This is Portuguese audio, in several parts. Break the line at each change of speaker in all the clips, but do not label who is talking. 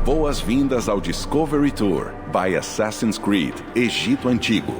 Boas-vindas ao Discovery Tour by Assassin's Creed Egito Antigo.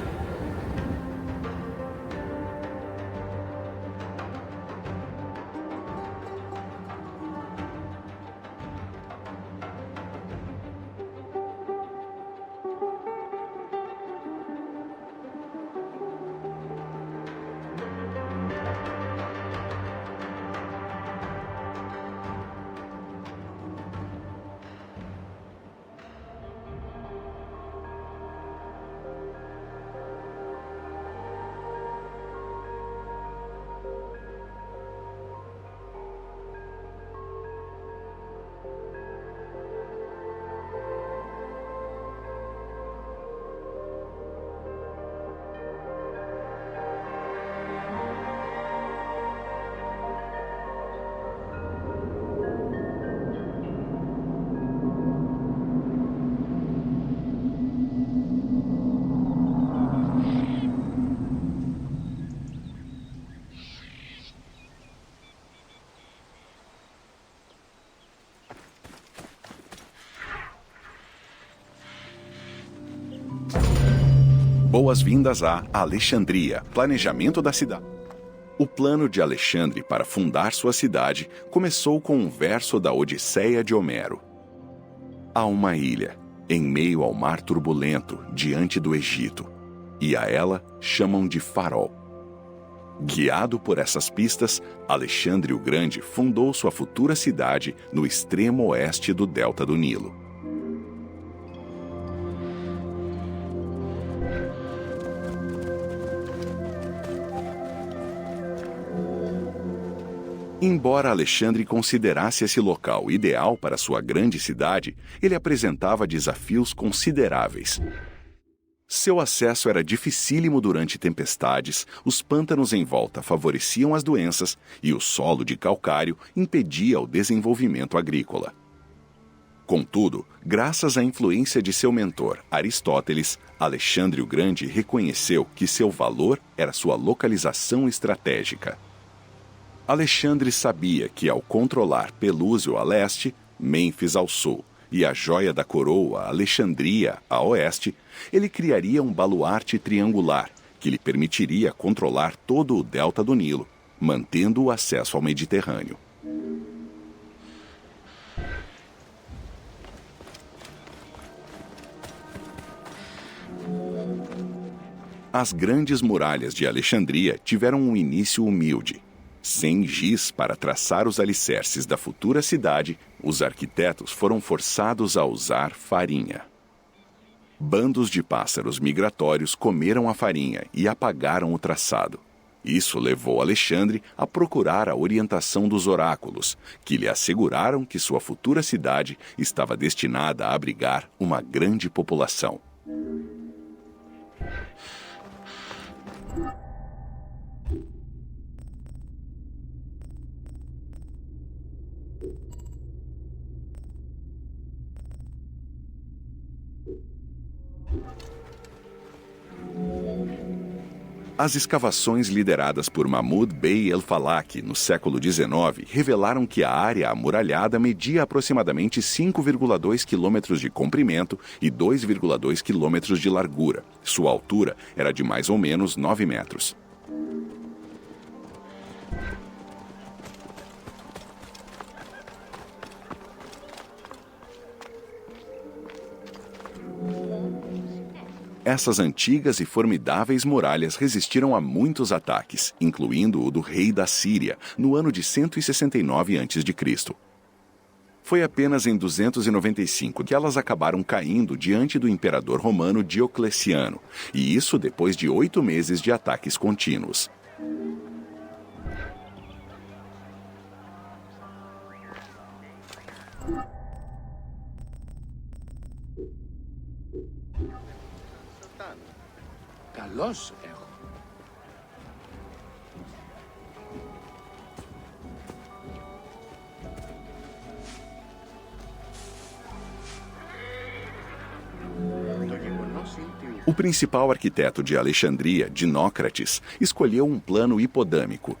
Boas-vindas a Alexandria, planejamento da cidade. O plano de Alexandre para fundar sua cidade começou com um verso da Odisseia de Homero. Há uma ilha, em meio ao mar turbulento, diante do Egito, e a ela chamam de Farol. Guiado por essas pistas, Alexandre o Grande fundou sua futura cidade no extremo oeste do delta do Nilo. Embora Alexandre considerasse esse local ideal para sua grande cidade, ele apresentava desafios consideráveis. Seu acesso era dificílimo durante tempestades, os pântanos em volta favoreciam as doenças e o solo de calcário impedia o desenvolvimento agrícola. Contudo, graças à influência de seu mentor, Aristóteles, Alexandre o Grande reconheceu que seu valor era sua localização estratégica. Alexandre sabia que, ao controlar Pelúsio a leste, Mênfis ao sul e a joia da coroa, Alexandria, a oeste, ele criaria um baluarte triangular que lhe permitiria controlar todo o delta do Nilo, mantendo o acesso ao Mediterrâneo. As grandes muralhas de Alexandria tiveram um início humilde. Sem giz para traçar os alicerces da futura cidade, os arquitetos foram forçados a usar farinha. Bandos de pássaros migratórios comeram a farinha e apagaram o traçado. Isso levou Alexandre a procurar a orientação dos oráculos, que lhe asseguraram que sua futura cidade estava destinada a abrigar uma grande população. As escavações lideradas por Mahmud Bey el-Falaki no século XIX revelaram que a área amuralhada media aproximadamente 5,2 quilômetros de comprimento e 2,2 quilômetros de largura. Sua altura era de mais ou menos 9 metros. Essas antigas e formidáveis muralhas resistiram a muitos ataques, incluindo o do rei da Síria, no ano de 169 a.C. Foi apenas em 295 que elas acabaram caindo diante do imperador romano Diocleciano, e isso depois de 8 meses de ataques contínuos.
Καλώς έχω.
O principal arquiteto de Alexandria, Dinócrates, escolheu um plano hipodâmico.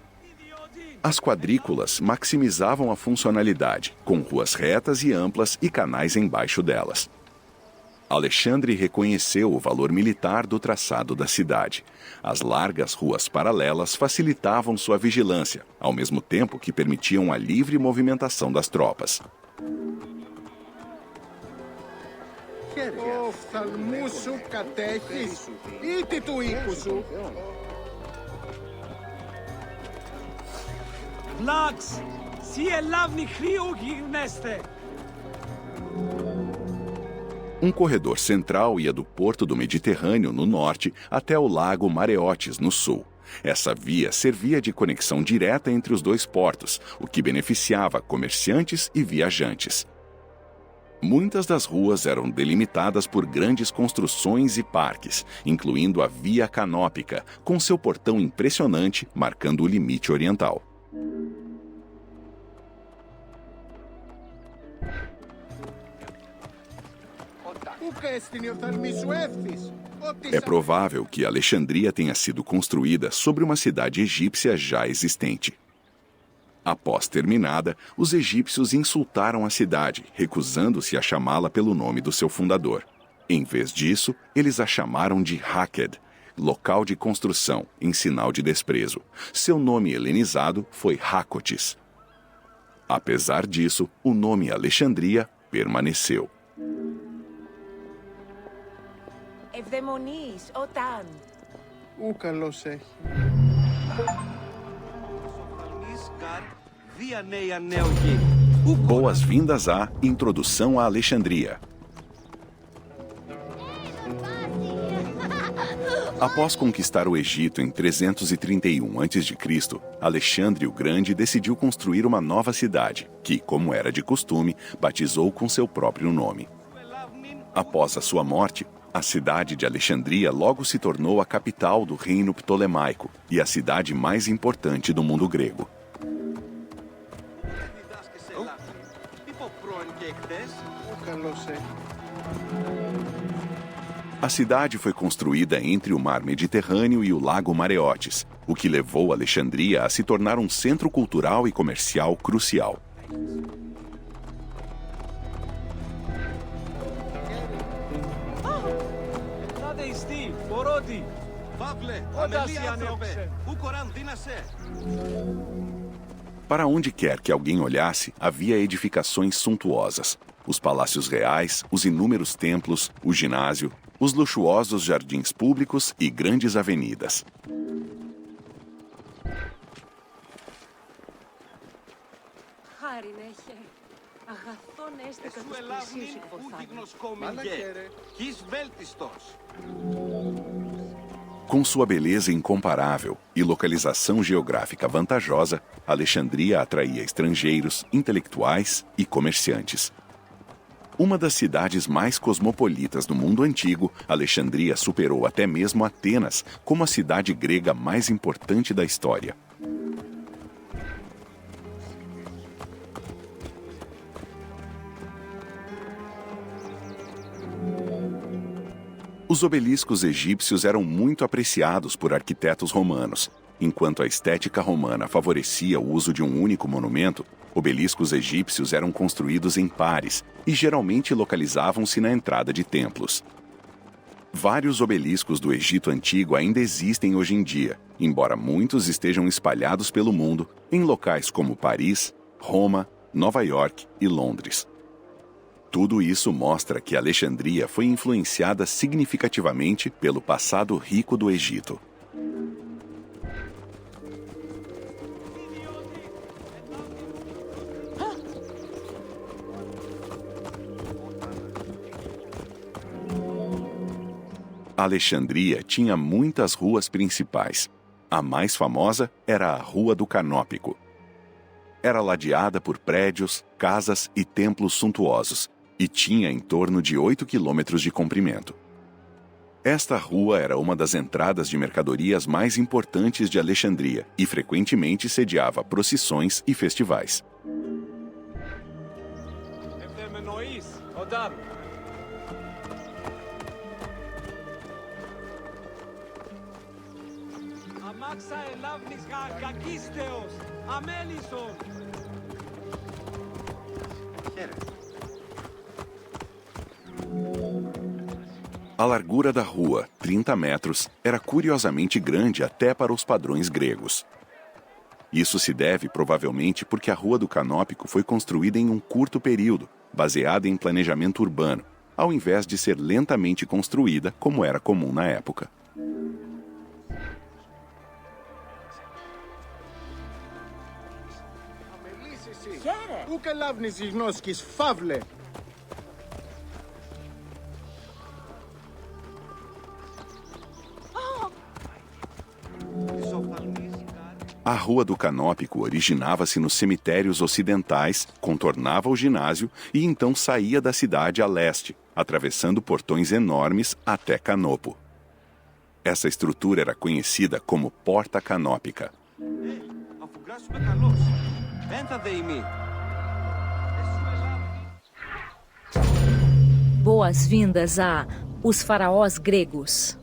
As quadrículas maximizavam a funcionalidade, com ruas retas e amplas e canais embaixo delas. Alexandre reconheceu o valor militar do traçado da cidade. As largas ruas paralelas facilitavam sua vigilância, ao mesmo tempo que permitiam a livre movimentação das tropas.
Vlax, si elavni hriu gimneste.
Um corredor central ia do porto do Mediterrâneo, no norte, até o lago Mareotis, no sul. Essa via servia de conexão direta entre os dois portos, o que beneficiava comerciantes e viajantes. Muitas das ruas eram delimitadas por grandes construções e parques, incluindo a Via Canópica, com seu portão impressionante marcando o limite oriental. É provável que Alexandria tenha sido construída sobre uma cidade egípcia já existente. Após terminada, os egípcios insultaram a cidade, recusando-se a chamá-la pelo nome do seu fundador. Em vez disso, eles a chamaram de Hakked, local de construção, em sinal de desprezo. Seu nome helenizado foi Rácotis. Apesar disso, o nome Alexandria permaneceu.
Ευδαιμονείς όταν.
Ου καλός έχει.
Boas-vindas à Introdução a Alexandria. Após conquistar o Egito em 331 a.C., Alexandre o Grande decidiu construir uma nova cidade, que, como era de costume, batizou com seu próprio nome. Após a sua morte, a cidade de Alexandria logo se tornou a capital do reino ptolemaico e a cidade mais importante do mundo grego. A cidade foi construída entre o mar Mediterrâneo e o lago Mareotis, o que levou Alexandria a se tornar um centro cultural e comercial crucial. Para onde quer que alguém olhasse, havia edificações suntuosas. Os palácios reais, os inúmeros templos, o ginásio, os luxuosos jardins públicos e grandes avenidas. Com sua beleza incomparável e localização geográfica vantajosa, Alexandria atraía estrangeiros, intelectuais e comerciantes. Uma das cidades mais cosmopolitas do mundo antigo, Alexandria superou até mesmo Atenas como a cidade grega mais importante da história. Os obeliscos egípcios eram muito apreciados por arquitetos romanos. Enquanto a estética romana favorecia o uso de um único monumento, obeliscos egípcios eram construídos em pares e geralmente localizavam-se na entrada de templos. Vários obeliscos do Egito Antigo ainda existem hoje em dia, embora muitos estejam espalhados pelo mundo em locais como Paris, Roma, Nova York e Londres. Tudo isso mostra que Alexandria foi influenciada significativamente pelo passado rico do Egito. Alexandria tinha muitas ruas principais. A mais famosa era a Rua do Canópico. Era ladeada por prédios, casas e templos suntuosos, e tinha em torno de 8 quilômetros de comprimento. Esta rua era uma das entradas de mercadorias mais importantes de Alexandria e frequentemente sediava procissões e festivais.
Amaxa elavnis gagisteos, amelison.
A largura da rua, 30 metros, era curiosamente grande até para os padrões gregos. Isso se deve provavelmente porque a Rua do Canópico foi construída em um curto período, baseada em planejamento urbano, ao invés de ser lentamente construída como era comum na época.
Ούκα λάβνης γνώσκης, φαύλε.
A Rua do Canópico originava-se nos cemitérios ocidentais, contornava o ginásio e então saía da cidade a leste, atravessando portões enormes até Canopo. Essa estrutura era conhecida como Porta Canópica.
Boas-vindas a Os Faraós Gregos.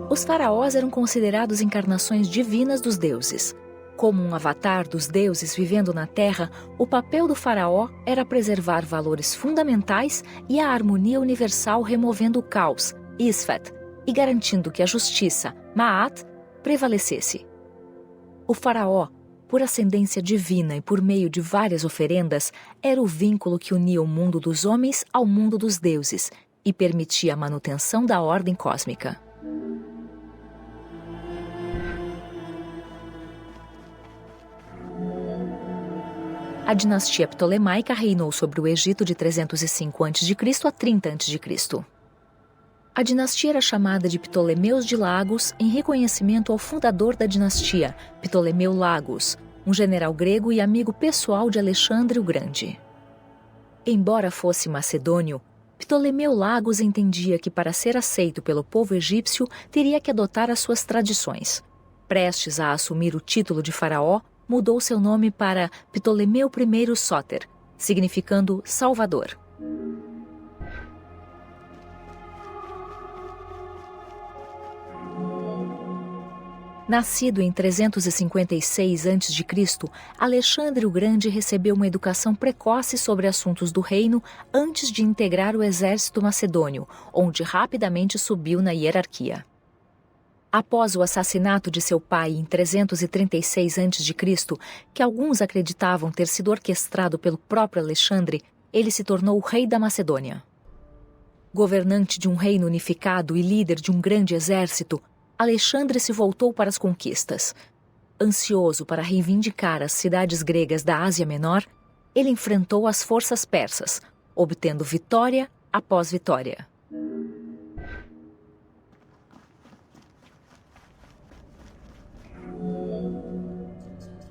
Os faraós eram considerados encarnações divinas dos deuses. Como um avatar dos deuses vivendo na Terra, o papel do faraó era preservar valores fundamentais e a harmonia universal, removendo o caos, Isfet, e garantindo que a justiça, Ma'at, prevalecesse. O faraó, por ascendência divina e por meio de várias oferendas, era o vínculo que unia o mundo dos homens ao mundo dos deuses e permitia a manutenção da ordem cósmica. A dinastia ptolemaica reinou sobre o Egito de 305 a.C. a 30 a.C. A dinastia era chamada de Ptolemeus de Lagos em reconhecimento ao fundador da dinastia, Ptolemeu Lagos, um general grego e amigo pessoal de Alexandre o Grande. Embora fosse macedônio, Ptolemeu Lagos entendia que para ser aceito pelo povo egípcio teria que adotar as suas tradições. Prestes a assumir o título de faraó, mudou seu nome para Ptolemeu I Sóter, significando Salvador. Nascido em 356 a.C., Alexandre o Grande recebeu uma educação precoce sobre assuntos do reino antes de integrar o exército macedônio, onde rapidamente subiu na hierarquia. Após o assassinato de seu pai em 336 a.C., que alguns acreditavam ter sido orquestrado pelo próprio Alexandre, ele se tornou o rei da Macedônia. Governante de um reino unificado e líder de um grande exército, Alexandre se voltou para as conquistas. Ansioso para reivindicar as cidades gregas da Ásia Menor, ele enfrentou as forças persas, obtendo vitória após vitória.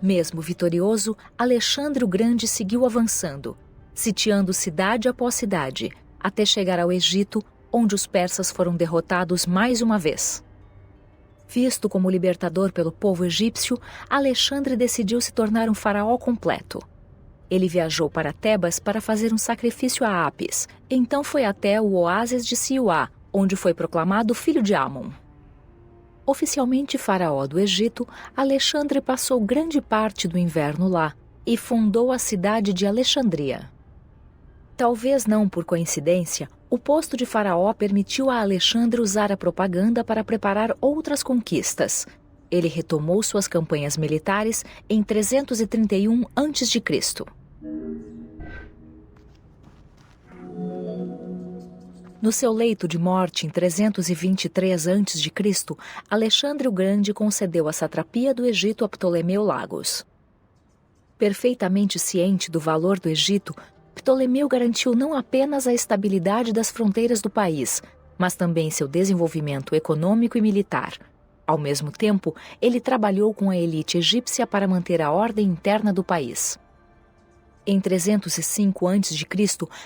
Mesmo vitorioso, Alexandre o Grande seguiu avançando, sitiando cidade após cidade, até chegar ao Egito, onde os persas foram derrotados mais uma vez. Visto como libertador pelo povo egípcio, Alexandre decidiu se tornar um faraó completo. Ele viajou para Tebas para fazer um sacrifício a Apis, então foi até o oásis de Siuá, onde foi proclamado filho de Amon. Oficialmente faraó do Egito, Alexandre passou grande parte do inverno lá e fundou a cidade de Alexandria. Talvez não por coincidência, o posto de faraó permitiu a Alexandre usar a propaganda para preparar outras conquistas. Ele retomou suas campanhas militares em 331 a.C. No seu leito de morte em 323 a.C., Alexandre o Grande concedeu a satrapia do Egito a Ptolemeu Lagos. Perfeitamente ciente do valor do Egito, Ptolemeu garantiu não apenas a estabilidade das fronteiras do país, mas também seu desenvolvimento econômico e militar. Ao mesmo tempo, ele trabalhou com a elite egípcia para manter a ordem interna do país. Em 305 a.C.,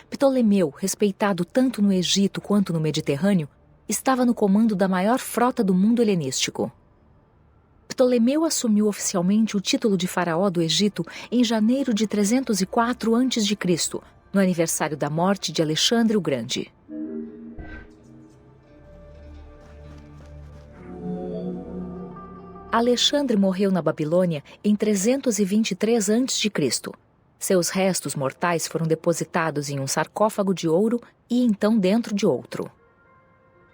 Ptolemeu, respeitado tanto no Egito quanto no Mediterrâneo, estava no comando da maior frota do mundo helenístico. Ptolemeu assumiu oficialmente o título de faraó do Egito em janeiro de 304 a.C., no aniversário da morte de Alexandre o Grande. Alexandre morreu na Babilônia em 323 a.C. Seus restos mortais foram depositados em um sarcófago de ouro e então dentro de outro.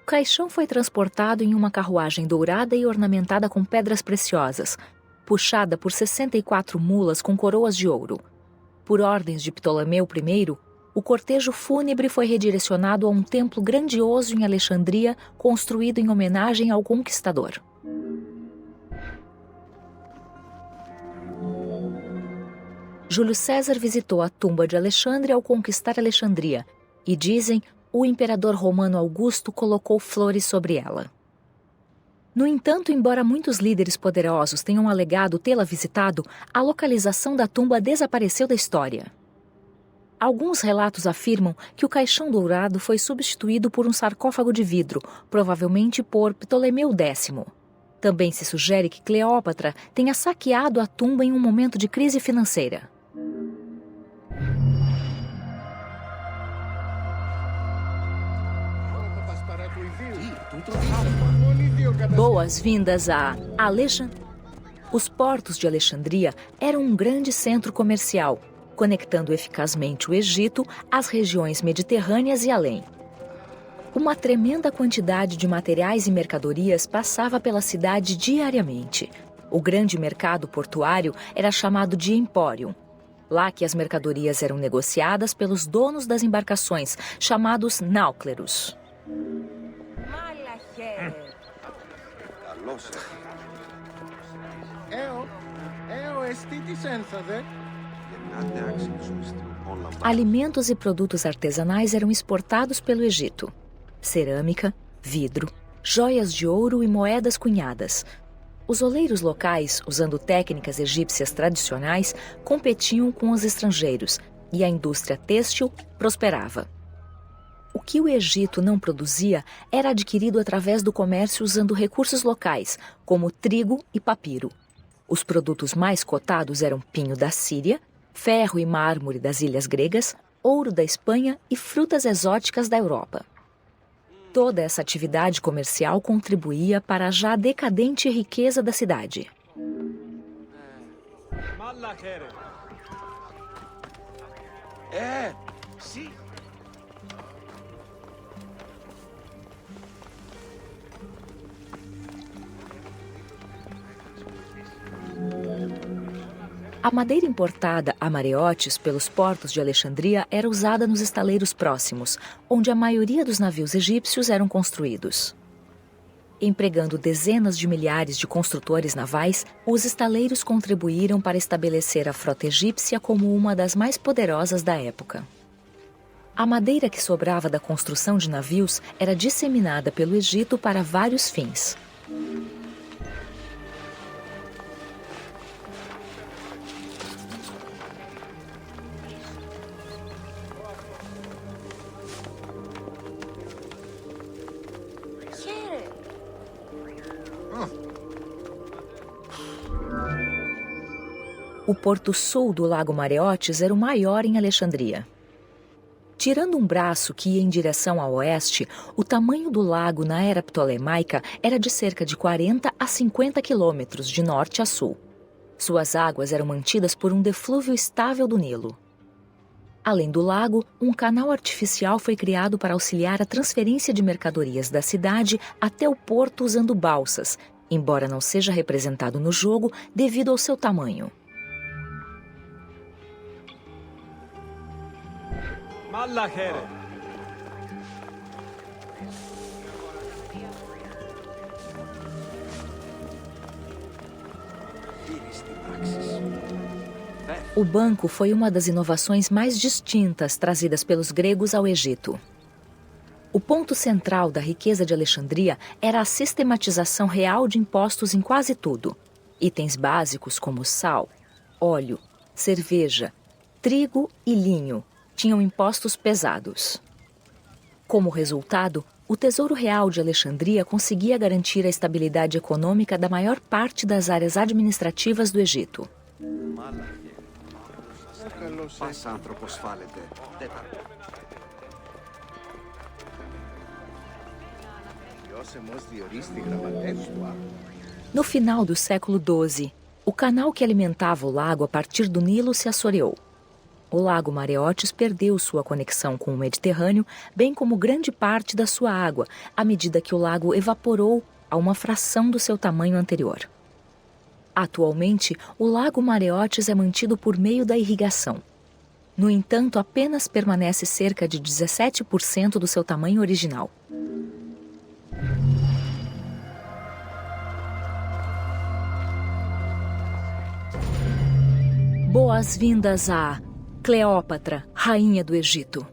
O caixão foi transportado em uma carruagem dourada e ornamentada com pedras preciosas, puxada por 64 mulas com coroas de ouro. Por ordens de Ptolomeu I, o cortejo fúnebre foi redirecionado a um templo grandioso em Alexandria, construído em homenagem ao conquistador. Júlio César visitou a tumba de Alexandre ao conquistar Alexandria, e dizem, o imperador romano Augusto colocou flores sobre ela. No entanto, embora muitos líderes poderosos tenham alegado tê-la visitado, a localização da tumba desapareceu da história. Alguns relatos afirmam que o caixão dourado foi substituído por um sarcófago de vidro, provavelmente por Ptolemeu X. Também se sugere que Cleópatra tenha saqueado a tumba em um momento de crise financeira. Boas-vindas a Alexandria. Os portos de Alexandria eram um grande centro comercial, conectando eficazmente o Egito às regiões mediterrâneas e além. Uma tremenda quantidade de materiais e mercadorias passava pela cidade diariamente. O grande mercado portuário era chamado de Empórium. Lá que as mercadorias eram negociadas pelos donos das embarcações, chamados náucleros. Alimentos e produtos artesanais eram exportados pelo Egito. Cerâmica, vidro, joias de ouro e moedas cunhadas. Os oleiros locais, usando técnicas egípcias tradicionais, competiam com os estrangeiros e a indústria têxtil prosperava. O que o Egito não produzia era adquirido através do comércio usando recursos locais, como trigo e papiro. Os produtos mais cotados eram pinho da Síria, ferro e mármore das ilhas gregas, ouro da Espanha e frutas exóticas da Europa. Toda essa atividade comercial contribuía para a já decadente riqueza da cidade.
Sim.
A madeira importada a Mareotes pelos portos de Alexandria era usada nos estaleiros próximos, onde a maioria dos navios egípcios eram construídos. Empregando dezenas de milhares de construtores navais, os estaleiros contribuíram para estabelecer a frota egípcia como uma das mais poderosas da época. A madeira que sobrava da construção de navios era disseminada pelo Egito para vários fins. O porto sul do Lago Mareotes era o maior em Alexandria. Tirando um braço que ia em direção ao oeste, o tamanho do lago na era ptolemaica era de cerca de 40 a 50 quilômetros de norte a sul. Suas águas eram mantidas por um deflúvio estável do Nilo. Além do lago, um canal artificial foi criado para auxiliar a transferência de mercadorias da cidade até o porto usando balsas, embora não seja representado no jogo devido ao seu tamanho. O banco foi uma das inovações mais distintas trazidas pelos gregos ao Egito. O ponto central da riqueza de Alexandria era a sistematização real de impostos em quase tudo. Itens básicos como sal, óleo, cerveja, trigo e linho tinham impostos pesados. Como resultado, O Tesouro Real de Alexandria conseguia garantir a estabilidade econômica da maior parte das áreas administrativas do Egito. No final do século XII, o canal que alimentava o lago a partir do Nilo se assoreou. O lago Mareotis perdeu sua conexão com o Mediterrâneo, bem como grande parte da sua água, à medida que o lago evaporou a uma fração do seu tamanho anterior. Atualmente, o lago Mareotis é mantido por meio da irrigação. No entanto, apenas permanece cerca de 17% do seu tamanho original. Boas-vindas a Cleópatra, rainha do Egito.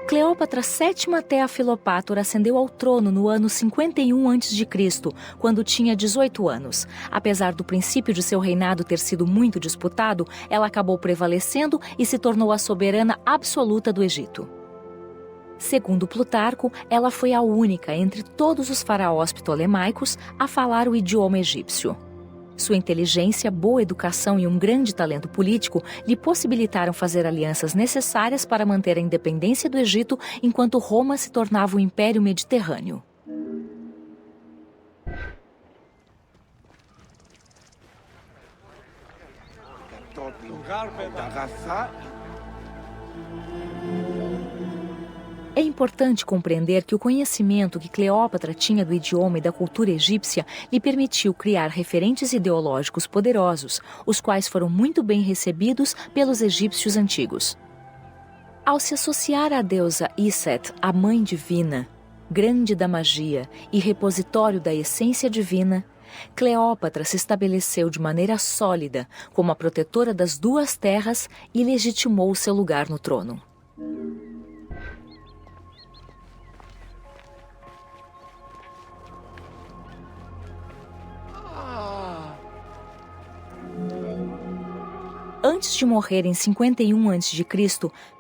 Cleópatra VII Teafilopátora ascendeu ao trono no ano 51 a.C., quando tinha 18 anos. Apesar do princípio de seu reinado ter sido muito disputado, ela acabou prevalecendo e se tornou a soberana absoluta do Egito. Segundo Plutarco, ela foi a única entre todos os faraós ptolemaicos a falar o idioma egípcio. Sua inteligência, boa educação e um grande talento político lhe possibilitaram fazer alianças necessárias para manter a independência do Egito enquanto Roma se tornava o Império Mediterrâneo. É importante compreender que o conhecimento que Cleópatra tinha do idioma e da cultura egípcia lhe permitiu criar referentes ideológicos poderosos, os quais foram muito bem recebidos pelos egípcios antigos. Ao se associar à deusa Iset, a Mãe Divina, grande da magia e repositório da essência divina, Cleópatra se estabeleceu de maneira sólida como a protetora das duas terras e legitimou seu lugar no trono. Antes de morrer em 51 a.C.,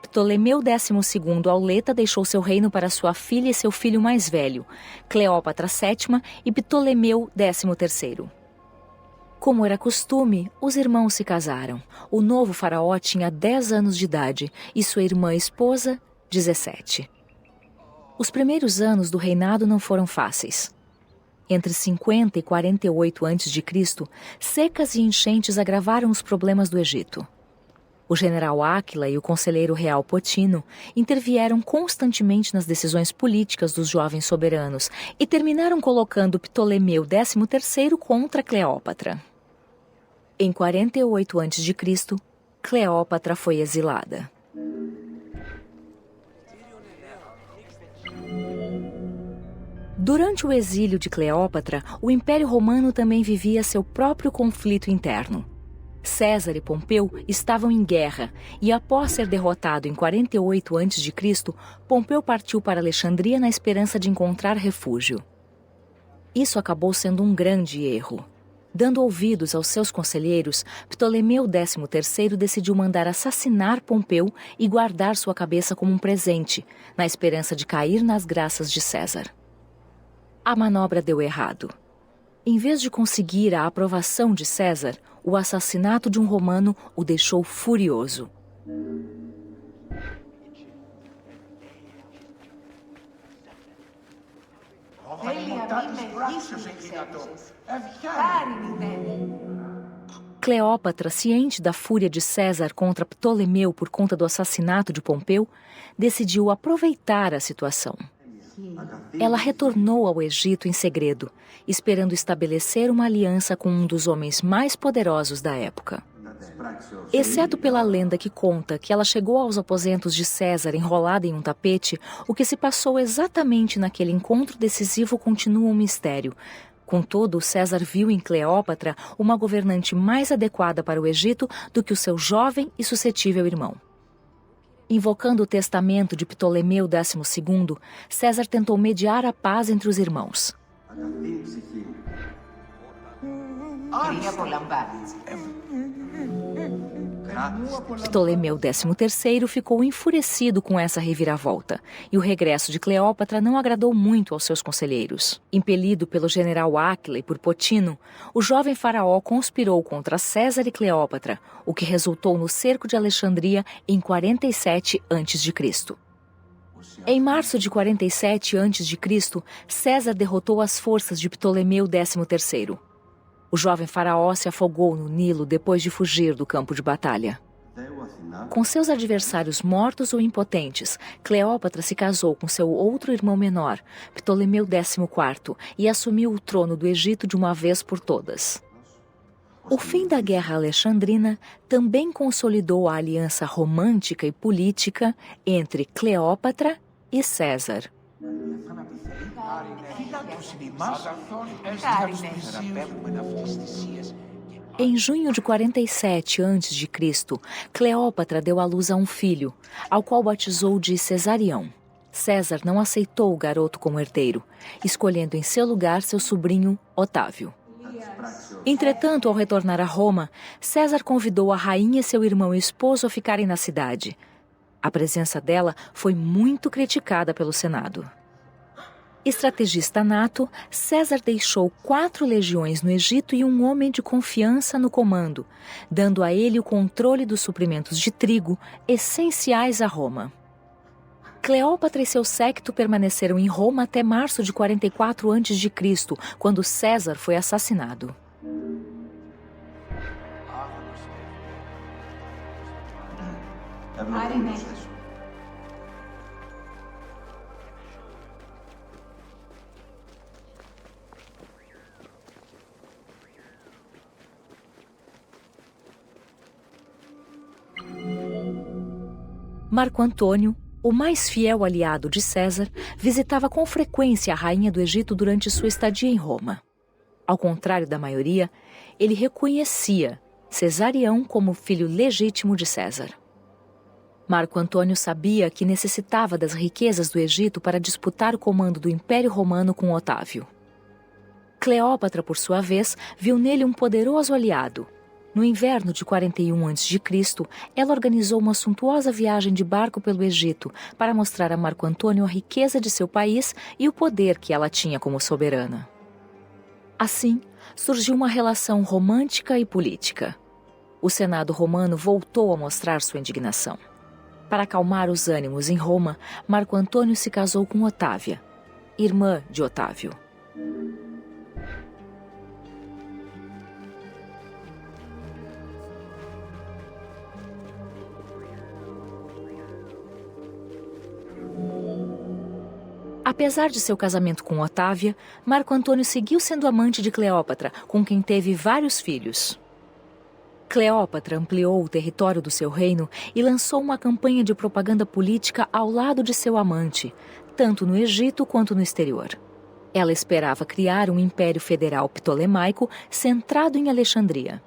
Ptolemeu XII Auleta deixou seu reino para sua filha e seu filho mais velho, Cleópatra VII e Ptolemeu XIII. Como era costume, os irmãos se casaram. O novo faraó tinha 10 anos de idade e sua irmã esposa, 17. Os primeiros anos do reinado não foram fáceis. Entre 50 e 48 a.C., secas e enchentes agravaram os problemas do Egito. O general Áquila e o conselheiro real Potino intervieram constantemente nas decisões políticas dos jovens soberanos e terminaram colocando Ptolemeu XIII contra Cleópatra. Em 48 a.C., Cleópatra foi exilada. Durante o exílio de Cleópatra, o Império Romano também vivia seu próprio conflito interno. César e Pompeu estavam em guerra e, após ser derrotado em 48 a.C., Pompeu partiu para Alexandria na esperança de encontrar refúgio. Isso acabou sendo um grande erro. Dando ouvidos aos seus conselheiros, Ptolemeu XIII decidiu mandar assassinar Pompeu e guardar sua cabeça como um presente, na esperança de cair nas graças de César. A manobra deu errado. Em vez de conseguir a aprovação de César, o assassinato de um romano o deixou furioso. Cleópatra, ciente da fúria de César contra Ptolemeu por conta do assassinato de Pompeu, decidiu aproveitar a situação. Ela retornou ao Egito em segredo, esperando estabelecer uma aliança com um dos homens mais poderosos da época. Exceto pela lenda que conta que ela chegou aos aposentos de César enrolada em um tapete, o que se passou exatamente naquele encontro decisivo continua um mistério. Contudo, César viu em Cleópatra uma governante mais adequada para o Egito do que o seu jovem e suscetível irmão. Invocando o testamento de Ptolemeu XII, César tentou mediar a paz entre os irmãos. Ptolomeu XIII ficou enfurecido com essa reviravolta, e o regresso de Cleópatra não agradou muito aos seus conselheiros. Impelido pelo general Áquila e por Potino, o jovem faraó conspirou contra César e Cleópatra, o que resultou no cerco de Alexandria em 47 a.C. Em março de 47 a.C., César derrotou as forças de Ptolomeu XIII. O jovem faraó se afogou no Nilo depois de fugir do campo de batalha. Com seus adversários mortos ou impotentes, Cleópatra se casou com seu outro irmão menor, Ptolomeu XIV, e assumiu o trono do Egito de uma vez por todas. O fim da Guerra Alexandrina também consolidou a aliança romântica e política entre Cleópatra e César. Em junho de 47 a.C., Cleópatra deu à luz a um filho, ao qual batizou de Cesarião. César não aceitou o garoto como herdeiro, escolhendo em seu lugar seu sobrinho Otávio. Entretanto, ao retornar a Roma, César convidou a rainha e seu irmão e esposo a ficarem na cidade. A presença dela foi muito criticada pelo Senado. Estrategista nato, César deixou 4 legiões no Egito e um homem de confiança no comando, dando a ele o controle dos suprimentos de trigo essenciais a Roma. Cleópatra e seu séquito permaneceram em Roma até março de 44 a.C., quando César foi assassinado. Marco Antônio, o mais fiel aliado de César, visitava com frequência a rainha do Egito durante sua estadia em Roma. Ao contrário da maioria, ele reconhecia Cesarião como filho legítimo de César. Marco Antônio sabia que necessitava das riquezas do Egito para disputar o comando do Império Romano com Otávio. Cleópatra, por sua vez, viu nele um poderoso aliado. No inverno de 41 a.C., ela organizou uma suntuosa viagem de barco pelo Egito para mostrar a Marco Antônio a riqueza de seu país e o poder que ela tinha como soberana. Assim, surgiu uma relação romântica e política. O Senado romano voltou a mostrar sua indignação. Para acalmar os ânimos em Roma, Marco Antônio se casou com Otávia, irmã de Otávio. Apesar de seu casamento com Otávia, Marco Antônio seguiu sendo amante de Cleópatra, com quem teve vários filhos. Cleópatra ampliou o território do seu reino e lançou uma campanha de propaganda política ao lado de seu amante, tanto no Egito quanto no exterior. Ela esperava criar um império federal ptolemaico centrado em Alexandria.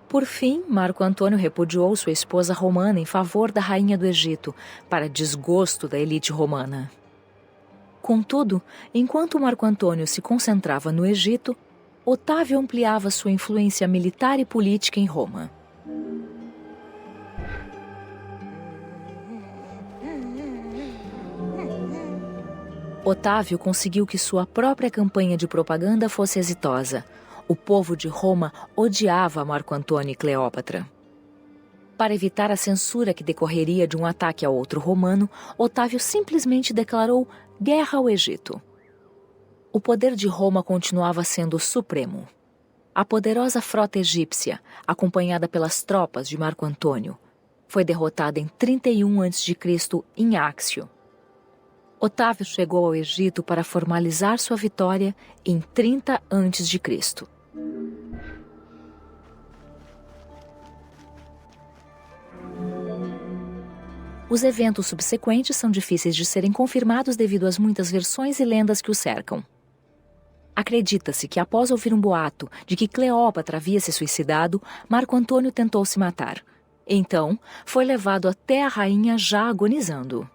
Por fim, Marco Antônio repudiou sua esposa romana em favor da rainha do Egito, para desgosto da elite romana. Contudo, enquanto Marco Antônio se concentrava no Egito, Otávio ampliava sua influência militar e política em Roma. Otávio conseguiu que sua própria campanha de propaganda fosse exitosa. O povo de Roma odiava Marco Antônio e Cleópatra. Para evitar a censura que decorreria de um ataque a outro romano, Otávio simplesmente declarou guerra ao Egito. O poder de Roma continuava sendo supremo. A poderosa frota egípcia, acompanhada pelas tropas de Marco Antônio, foi derrotada em 31 a.C. em Áxio. Otávio chegou ao Egito para formalizar sua vitória em 30 a.C. Os eventos subsequentes são difíceis de serem confirmados devido às muitas versões e lendas que o cercam. Acredita-se que após ouvir um boato de que Cleópatra havia se suicidado, Marco Antônio tentou se matar. Então, foi levado até a rainha já agonizando.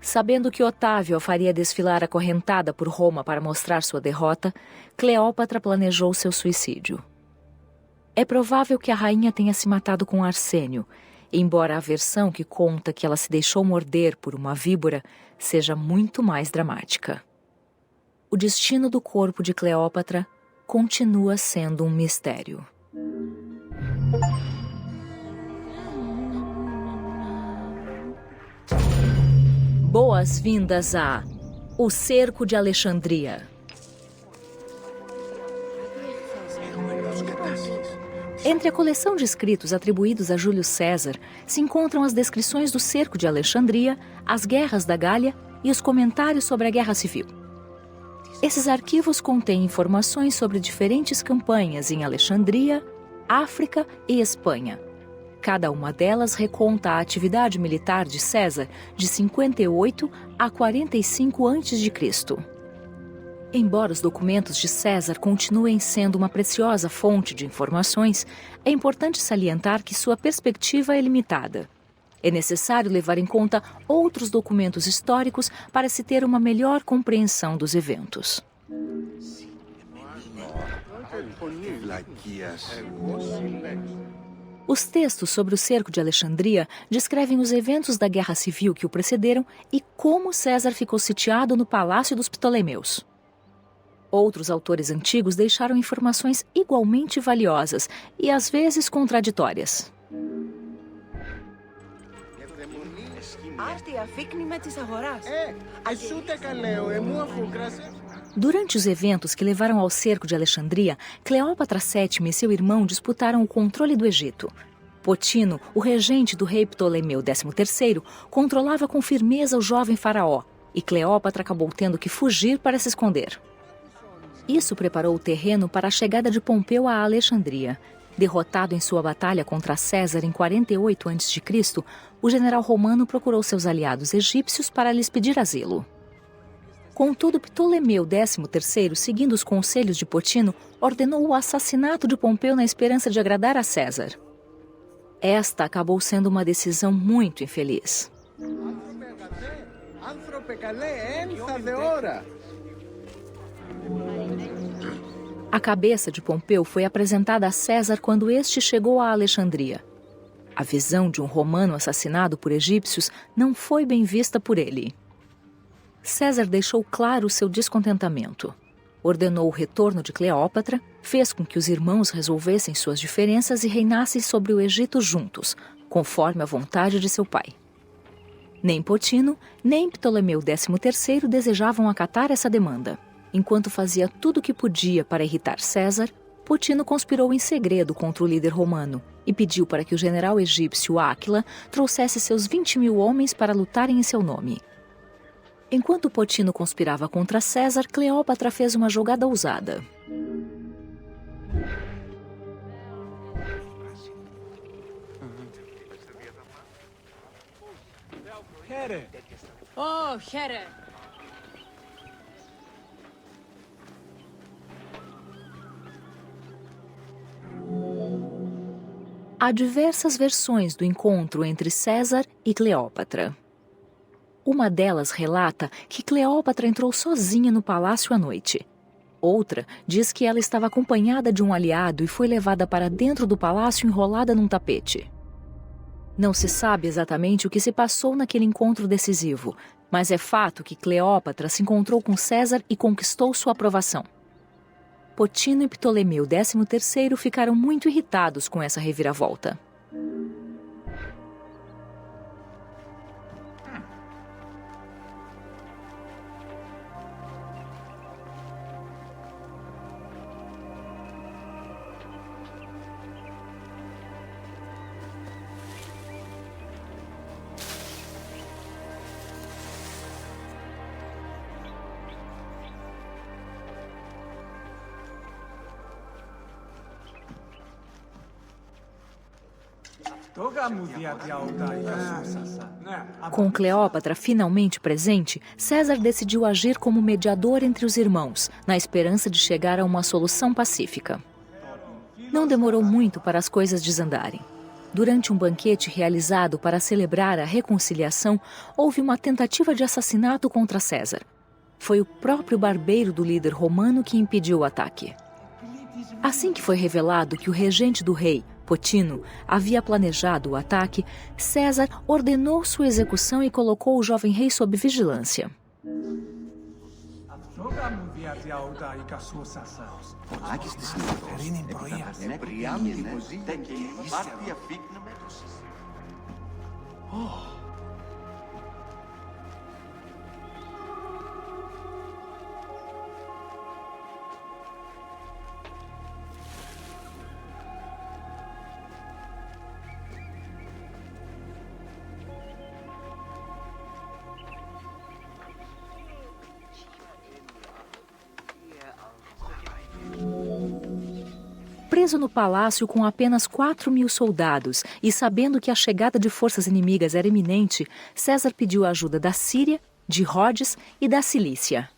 Sabendo que Otávio a faria desfilar acorrentada por Roma para mostrar sua derrota, Cleópatra planejou seu suicídio. É provável que a rainha tenha se matado com Arsênio, embora a versão que conta que ela se deixou morder por uma víbora seja muito mais dramática. O destino do corpo de Cleópatra continua sendo um mistério. Boas-vindas a O Cerco de Alexandria. Entre a coleção de escritos atribuídos a Júlio César se encontram as descrições do cerco de Alexandria, as guerras da Gália e os comentários sobre a Guerra Civil. Esses arquivos contêm informações sobre diferentes campanhas em Alexandria, África e Espanha. Cada uma delas reconta a atividade militar de César de 58 a 45 a.C. Embora os documentos de César continuem sendo uma preciosa fonte de informações, é importante salientar que sua perspectiva é limitada. É necessário levar em conta outros documentos históricos para se ter uma melhor compreensão dos eventos. Os textos sobre o cerco de Alexandria descrevem os eventos da guerra civil que o precederam e como César ficou sitiado no palácio dos Ptolomeus. Outros autores antigos deixaram informações igualmente valiosas e às vezes contraditórias. Durante os eventos que levaram ao cerco de Alexandria, Cleópatra VII e seu irmão disputaram o controle do Egito. Potino, o regente do rei Ptolomeu XIII, controlava com firmeza o jovem faraó, e Cleópatra acabou tendo que fugir para se esconder. Isso preparou o terreno para a chegada de Pompeu a Alexandria. Derrotado em sua batalha contra César em 48 a.C., o general romano procurou seus aliados egípcios para lhes pedir asilo. Contudo, Ptolomeu XIII, seguindo os conselhos de Potino, ordenou o assassinato de Pompeu na esperança de agradar a César. Esta acabou sendo uma decisão muito infeliz. A cabeça de Pompeu foi apresentada a César quando este chegou a Alexandria. A visão de um romano assassinado por egípcios não foi bem vista por ele. César deixou claro seu descontentamento. Ordenou o retorno de Cleópatra, fez com que os irmãos resolvessem suas diferenças e reinassem sobre o Egito juntos, conforme a vontade de seu pai. Nem Potino, nem Ptolomeu XIII desejavam acatar essa demanda. Enquanto fazia tudo o que podia para irritar César, Potino conspirou em segredo contra o líder romano e pediu para que o general egípcio Áquila trouxesse seus 20.000 homens para lutarem em seu nome. Enquanto Potino conspirava contra César, Cleópatra fez uma jogada ousada.
Oh, Here!
Há diversas versões do encontro entre César e Cleópatra. Uma delas relata que Cleópatra entrou sozinha no palácio à noite. Outra diz que ela estava acompanhada de um aliado e foi levada para dentro do palácio enrolada num tapete. Não se sabe exatamente o que se passou naquele encontro decisivo, mas é fato que Cleópatra se encontrou com César e conquistou sua aprovação. Potino e Ptolomeu XIII ficaram muito irritados com essa reviravolta. Com Cleópatra finalmente presente, César decidiu agir como mediador entre os irmãos, na esperança de chegar a uma solução pacífica. Não demorou muito para as coisas desandarem. Durante um banquete realizado para celebrar a reconciliação, houve uma tentativa de assassinato contra César. Foi o próprio barbeiro do líder romano que impediu o ataque. Assim que foi revelado que o regente do rei, Potino, havia planejado o ataque, César ordenou sua execução e colocou o jovem rei sob vigilância. Preso no palácio com apenas 4.000 soldados e sabendo que a chegada de forças inimigas era iminente, César pediu a ajuda da Síria, de Rhodes e da Cilícia.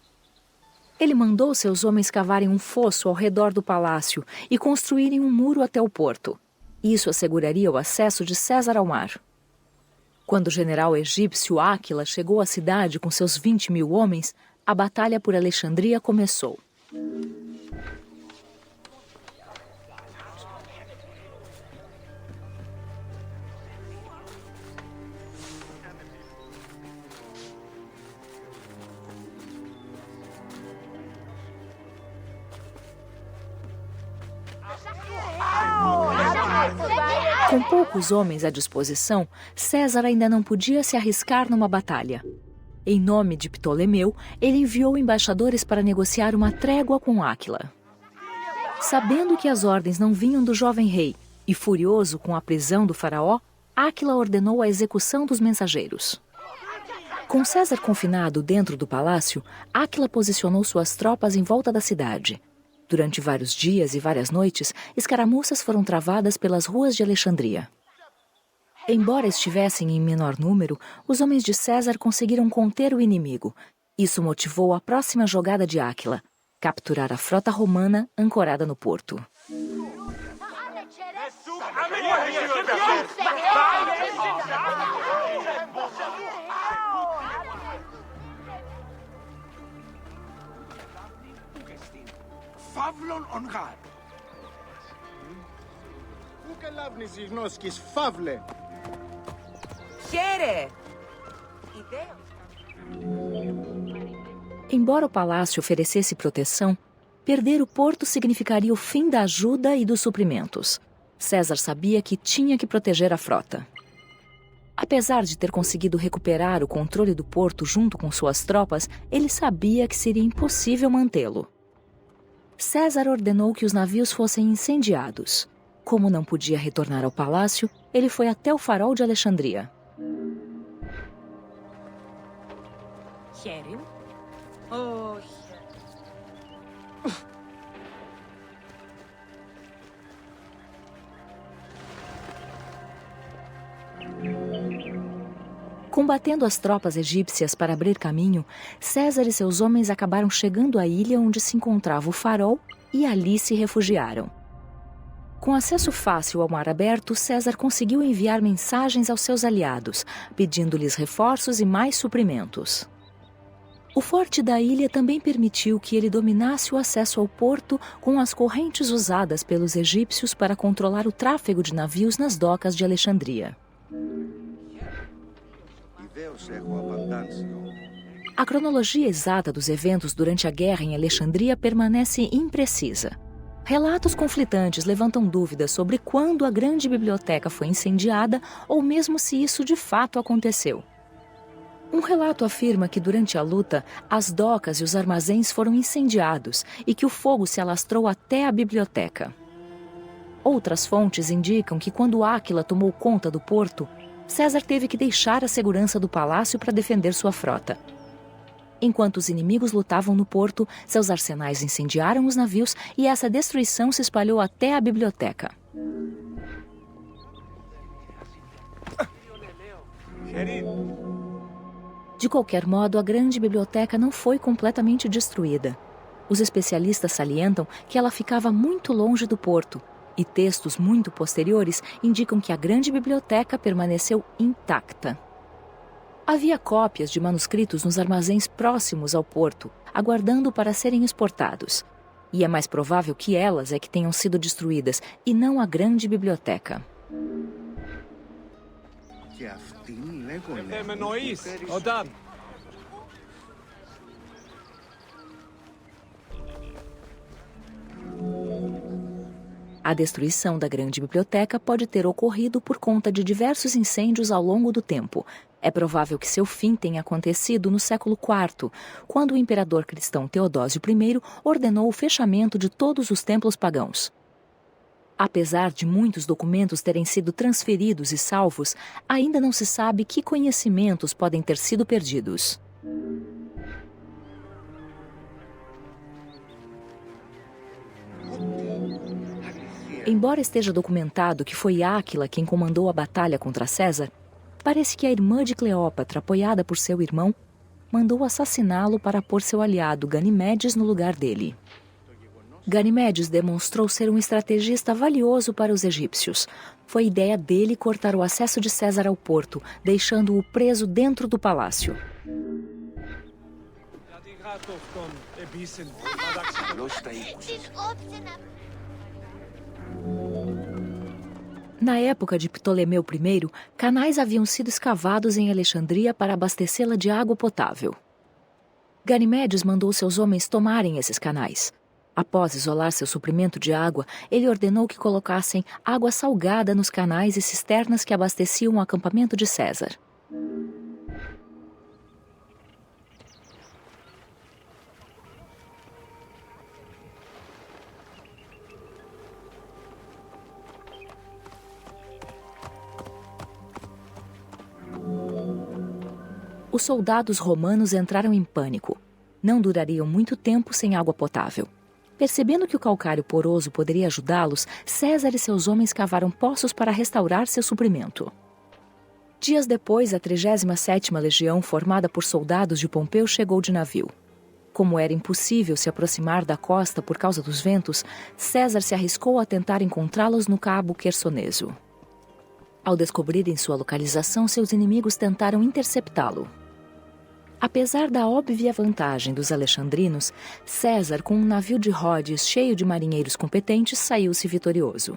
Ele mandou seus homens cavarem um fosso ao redor do palácio e construírem um muro até o porto. Isso asseguraria o acesso de César ao mar. Quando o general egípcio Áquila chegou à cidade com seus 20.000 homens, a batalha por Alexandria começou. Com poucos homens à disposição, César ainda não podia se arriscar numa batalha. Em nome de Ptolemeu, ele enviou embaixadores para negociar uma trégua com Áquila. Sabendo que as ordens não vinham do jovem rei e furioso com a prisão do faraó, Áquila ordenou a execução dos mensageiros. Com César confinado dentro do palácio, Áquila posicionou suas tropas em volta da cidade. Durante vários dias e várias noites, escaramuças foram travadas pelas ruas de Alexandria. Embora estivessem em menor número, os homens de César conseguiram conter o inimigo. Isso motivou a próxima jogada de Áquila: capturar a frota romana ancorada no porto.
Φαύλων ονγάρ. Πού καλάβνεις οι γνώσκεις, φαύλε.
Χαίρε!
Embora o palácio oferecesse proteção, perder o porto significaria o fim da ajuda e dos suprimentos. César sabia que tinha que proteger a frota. Apesar de ter conseguido recuperar o controle do porto junto com suas tropas, ele sabia que seria impossível mantê-lo. César ordenou que os navios fossem incendiados. Como não podia retornar ao palácio, ele foi até o farol de Alexandria.
Χαίρε. Όχι.
Combatendo as tropas egípcias para abrir caminho, César e seus homens acabaram chegando à ilha onde se encontrava o farol e ali se refugiaram. Com acesso fácil ao mar aberto, César conseguiu enviar mensagens aos seus aliados, pedindo-lhes reforços e mais suprimentos. O forte da ilha também permitiu que ele dominasse o acesso ao porto com as correntes usadas pelos egípcios para controlar o tráfego de navios nas docas de Alexandria. A cronologia exata dos eventos durante a guerra em Alexandria permanece imprecisa. Relatos conflitantes levantam dúvidas sobre quando a grande biblioteca foi incendiada ou mesmo se isso de fato aconteceu. Um relato afirma que durante a luta, as docas e os armazéns foram incendiados e que o fogo se alastrou até a biblioteca. Outras fontes indicam que quando Áquila tomou conta do porto, César teve que deixar a segurança do palácio para defender sua frota. Enquanto os inimigos lutavam no porto, seus arsenais incendiaram os navios e essa destruição se espalhou até a biblioteca. De qualquer modo, a grande biblioteca não foi completamente destruída. Os especialistas salientam que ela ficava muito longe do porto, e textos muito posteriores indicam que a grande biblioteca permaneceu intacta. Havia cópias de manuscritos nos armazéns próximos ao porto, aguardando para serem exportados. E é mais provável que elas é que tenham sido destruídas, e não a grande biblioteca.
Και αυτήν λέγονε.
Με νοείς, Οντάν.
A destruição da grande biblioteca pode ter ocorrido por conta de diversos incêndios ao longo do tempo. É provável que seu fim tenha acontecido no século IV, quando o imperador cristão Teodósio I ordenou o fechamento de todos os templos pagãos. Apesar de muitos documentos terem sido transferidos e salvos, ainda não se sabe que conhecimentos podem ter sido perdidos. Embora esteja documentado que foi Áquila quem comandou a batalha contra César, parece que a irmã de Cleópatra, apoiada por seu irmão, mandou assassiná-lo para pôr seu aliado Ganimedes no lugar dele. Ganimedes demonstrou ser um estrategista valioso para os egípcios. Foi ideia dele cortar o acesso de César ao porto, deixando-o preso dentro do palácio. Na época de Ptolomeu I, canais haviam sido escavados em Alexandria para abastecê-la de água potável. Ganimedes mandou seus homens tomarem esses canais. Após isolar seu suprimento de água, ele ordenou que colocassem água salgada nos canais e cisternas que abasteciam o acampamento de César. Os soldados romanos entraram em pânico. Não durariam muito tempo sem água potável. Percebendo que o calcário poroso poderia ajudá-los, César e seus homens cavaram poços para restaurar seu suprimento. Dias depois, a 37ª Legião, formada por soldados de Pompeu, chegou de navio. Como era impossível se aproximar da costa por causa dos ventos, César se arriscou a tentar encontrá-los no Cabo Quersoneso. Ao descobrirem sua localização, seus inimigos tentaram interceptá-lo. Apesar da óbvia vantagem dos alexandrinos, César, com um navio de Rhodes cheio de marinheiros competentes, saiu-se vitorioso.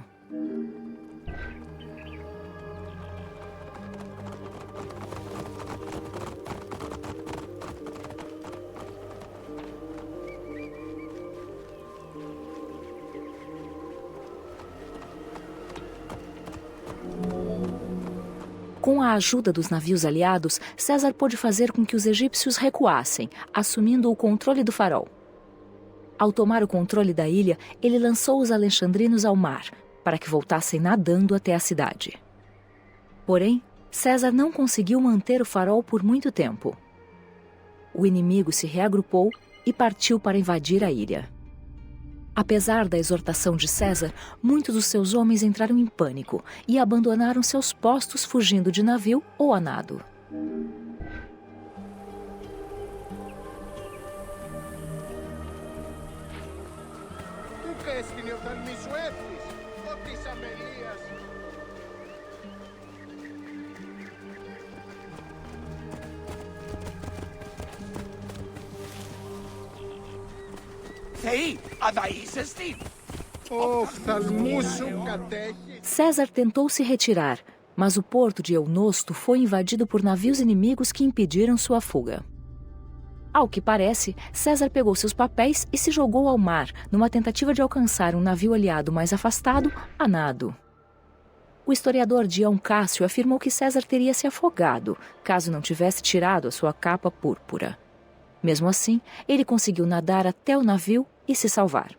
Com a ajuda dos navios aliados, César pôde fazer com que os egípcios recuassem, assumindo o controle do farol. Ao tomar o controle da ilha, ele lançou os alexandrinos ao mar, para que voltassem nadando até a cidade. Porém, César não conseguiu manter o farol por muito tempo. O inimigo se reagrupou e partiu para invadir a ilha. Apesar da exortação de César, muitos dos seus homens entraram em pânico e abandonaram seus postos fugindo de navio ou a nado. César tentou se retirar, mas o porto de Eunosto foi invadido por navios inimigos que impediram sua fuga. Ao que parece, César pegou seus papéis e se jogou ao mar, numa tentativa de alcançar um navio aliado mais afastado, a nado. O historiador Dion Cássio afirmou que César teria se afogado, caso não tivesse tirado a sua capa púrpura. Mesmo assim, ele conseguiu nadar até o navio e se salvar.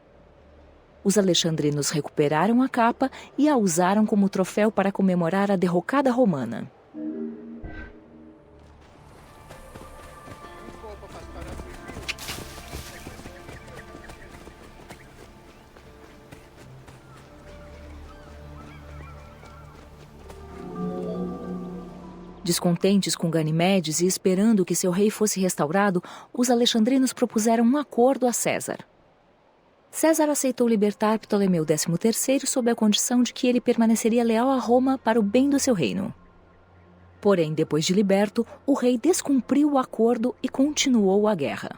Os alexandrinos recuperaram a capa e a usaram como troféu para comemorar a derrocada romana. Descontentes com Ganimedes e esperando que seu rei fosse restaurado, os alexandrinos propuseram um acordo a César. César aceitou libertar Ptolomeu XIII sob a condição de que ele permaneceria leal a Roma para o bem do seu reino. Porém, depois de liberto, o rei descumpriu o acordo e continuou a guerra.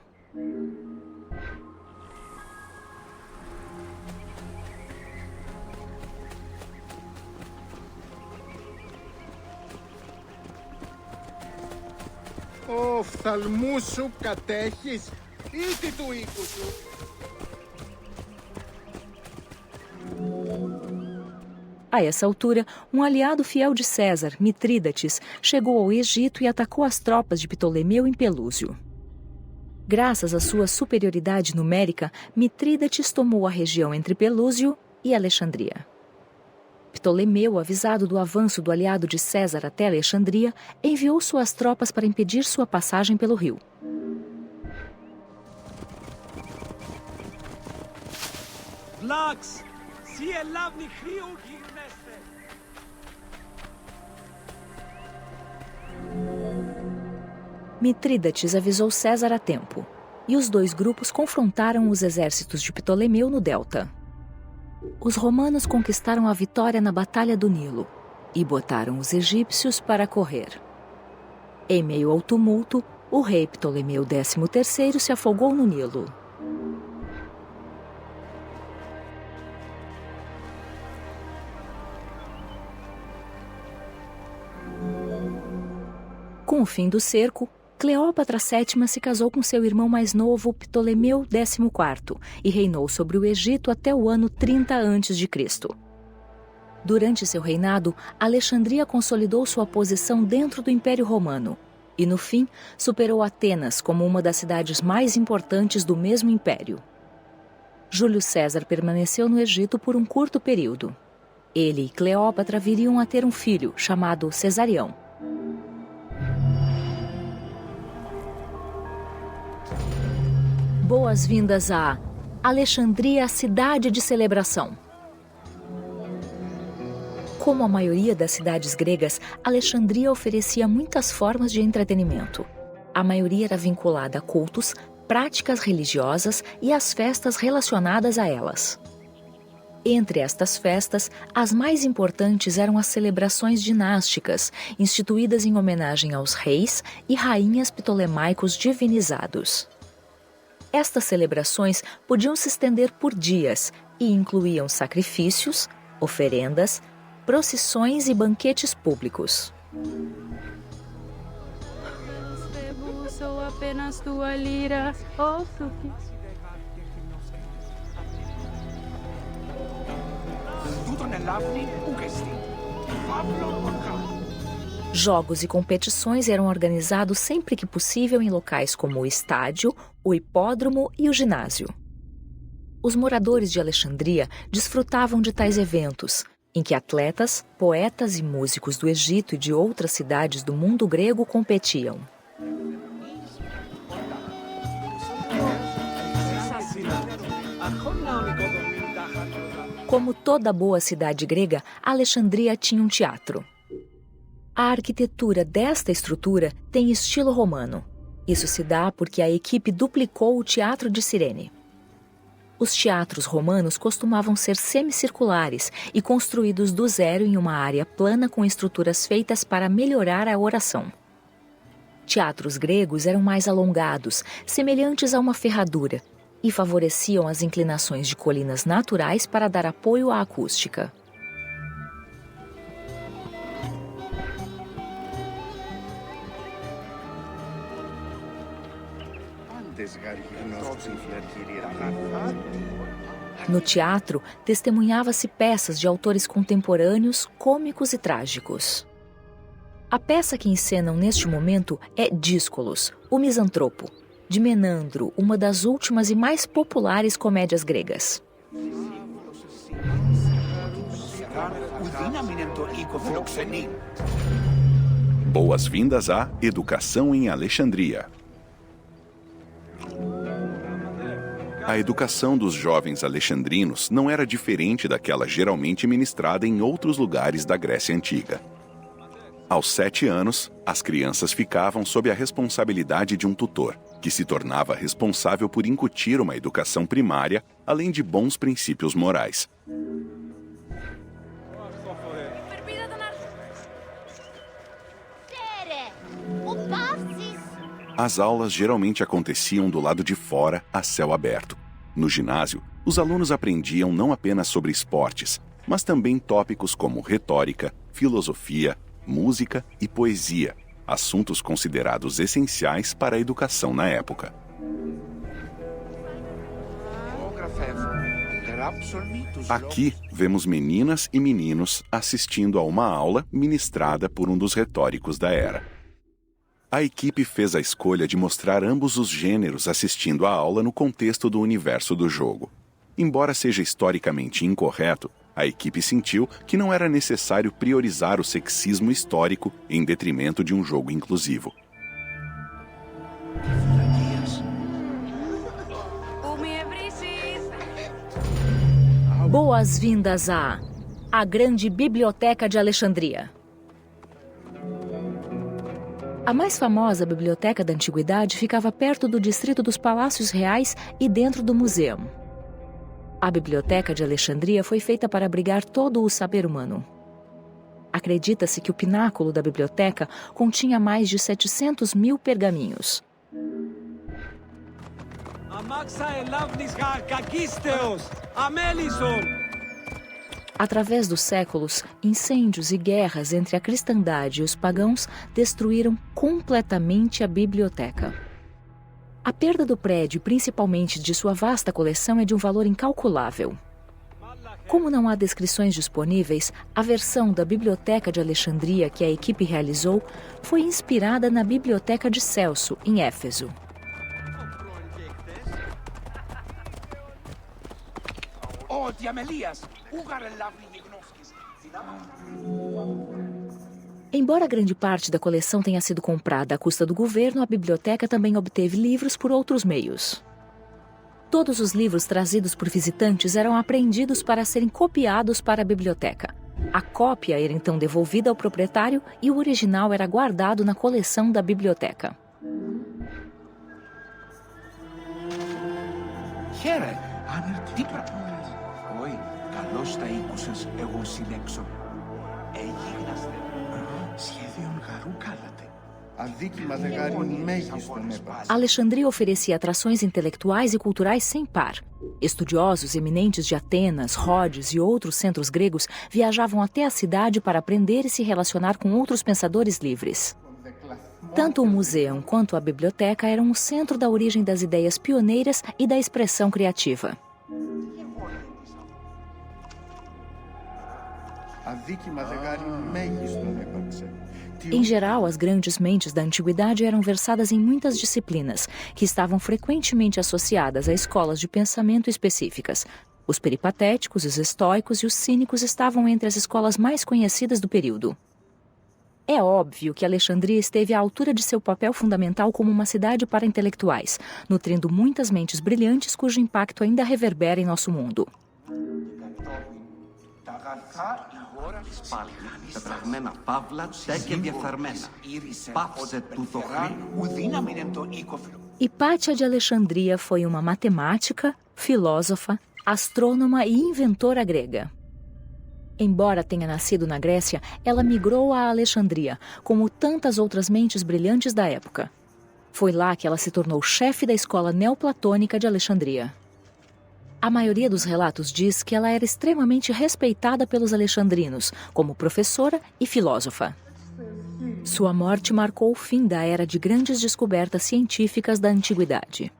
Ο φθαλμούς σου κατέχεις ήτι του οίκου σου.
A essa altura, um aliado fiel de César, Mitrídates, chegou ao Egito e atacou as tropas de Ptolomeu em Pelúsio. Graças à sua superioridade numérica, Mitrídates tomou a região entre Pelúsio e Alexandria. Ptolomeu, avisado do avanço do aliado de César até Alexandria, enviou suas tropas para impedir sua passagem pelo rio.
Βλάξ, σι ελάβνη χρήου γυρνέστε.
Mitrídates avisou César a tempo, e os dois grupos confrontaram os exércitos de Ptolomeu no delta. Os romanos conquistaram a vitória na Batalha do Nilo e botaram os egípcios para correr. Em meio ao tumulto, o rei Ptolomeu XIII se afogou no Nilo. Com o fim do cerco, Cleópatra VII se casou com seu irmão mais novo, Ptolomeu XIV, e reinou sobre o Egito até o ano 30 a.C. Durante seu reinado, Alexandria consolidou sua posição dentro do Império Romano e, no fim, superou Atenas como uma das cidades mais importantes do mesmo império. Júlio César permaneceu no Egito por um curto período. Ele e Cleópatra viriam a ter um filho, chamado Cesarião. Boas-vindas a Alexandria, cidade de celebração. Como a maioria das cidades gregas, Alexandria oferecia muitas formas de entretenimento. A maioria era vinculada a cultos, práticas religiosas e às festas relacionadas a elas. Entre estas festas, as mais importantes eram as celebrações dinásticas, instituídas em homenagem aos reis e rainhas ptolemaicos divinizados. Estas celebrações podiam se estender por dias e incluíam sacrifícios, oferendas, procissões e banquetes públicos.
Sou apenas tua lira, ouço que... Jogos e competições eram organizados sempre que possível em locais como o estádio, o hipódromo e o ginásio. Os moradores de Alexandria desfrutavam de tais eventos, em que atletas, poetas e músicos do Egito e de outras cidades do mundo grego competiam. Como toda boa cidade grega, Alexandria tinha um teatro. A arquitetura desta estrutura tem estilo romano. Isso se dá porque a equipe duplicou o Teatro de Cirene. Os teatros romanos costumavam ser semicirculares e construídos do zero em uma área plana com estruturas feitas para melhorar a oração. Teatros gregos eram mais alongados, semelhantes a uma ferradura, e favoreciam as inclinações de colinas naturais para dar apoio à acústica. No teatro, testemunhava-se peças de autores contemporâneos, cômicos e trágicos. A peça que encenam neste momento é Díscolos, o Misantropo, de Menandro, uma das últimas e mais populares comédias gregas.
Boas-vindas à Educação em Alexandria. A educação dos jovens alexandrinos não era diferente daquela geralmente ministrada em outros lugares da Grécia Antiga. Aos 7 anos, as crianças ficavam sob a responsabilidade de um tutor, que se tornava responsável por incutir uma educação primária, além de bons princípios morais. As aulas geralmente aconteciam do lado de fora, a céu aberto. No ginásio, os alunos aprendiam não apenas sobre esportes, mas também tópicos como retórica, filosofia, música e poesia, assuntos considerados essenciais para a educação na época. Aqui vemos meninas e meninos assistindo a uma aula ministrada por um dos retóricos da era. A equipe fez a escolha de mostrar ambos os gêneros assistindo à aula no contexto do universo do jogo. Embora seja historicamente incorreto, a equipe sentiu que não era necessário priorizar o sexismo histórico em detrimento de um jogo inclusivo.
Boas-vindas à Grande Biblioteca de Alexandria. A mais famosa biblioteca da antiguidade ficava perto do distrito dos Palácios Reais e dentro do museu. A Biblioteca de Alexandria foi feita para abrigar todo o saber humano. Acredita-se que o pináculo da biblioteca continha mais de 700 mil pergaminhos. Através dos séculos, incêndios e guerras entre a cristandade e os pagãos destruíram completamente a biblioteca. A perda do prédio, principalmente de sua vasta coleção, é de um valor incalculável. Como não há descrições disponíveis, a versão da Biblioteca de Alexandria que a equipe realizou foi inspirada na Biblioteca de Celso, em Éfeso. Embora grande parte da coleção tenha sido comprada à custa do governo, a biblioteca também obteve livros por outros meios. Todos os livros trazidos por visitantes eram apreendidos para serem copiados para a biblioteca. A cópia era então devolvida ao proprietário e o original era guardado na coleção da biblioteca. Alexandria oferecia atrações intelectuais e culturais sem par. Estudiosos eminentes de Atenas, Rhodes e outros centros gregos viajavam até a cidade para aprender e se relacionar com outros pensadores livres. Tanto o museu quanto a biblioteca eram o centro da origem das ideias pioneiras e da expressão criativa. Em geral, as grandes mentes da antiguidade eram versadas em muitas disciplinas, que estavam frequentemente associadas a escolas de pensamento específicas. Os peripatéticos, os estoicos e os cínicos estavam entre as escolas mais conhecidas do período. É óbvio que Alexandria esteve à altura de seu papel fundamental como uma cidade para intelectuais, nutrindo muitas mentes brilhantes cujo impacto ainda reverbera em nosso mundo. Hipátia de Alexandria foi uma matemática, filósofa, astrônoma e inventora grega. Embora tenha nascido na Grécia, ela migrou a Alexandria, como tantas outras mentes brilhantes da época. Foi lá que ela se tornou chefe da escola neoplatônica de Alexandria. A maioria dos relatos diz que ela era extremamente respeitada pelos alexandrinos, como professora e filósofa. Sua morte marcou o fim da era de grandes descobertas científicas da antiguidade.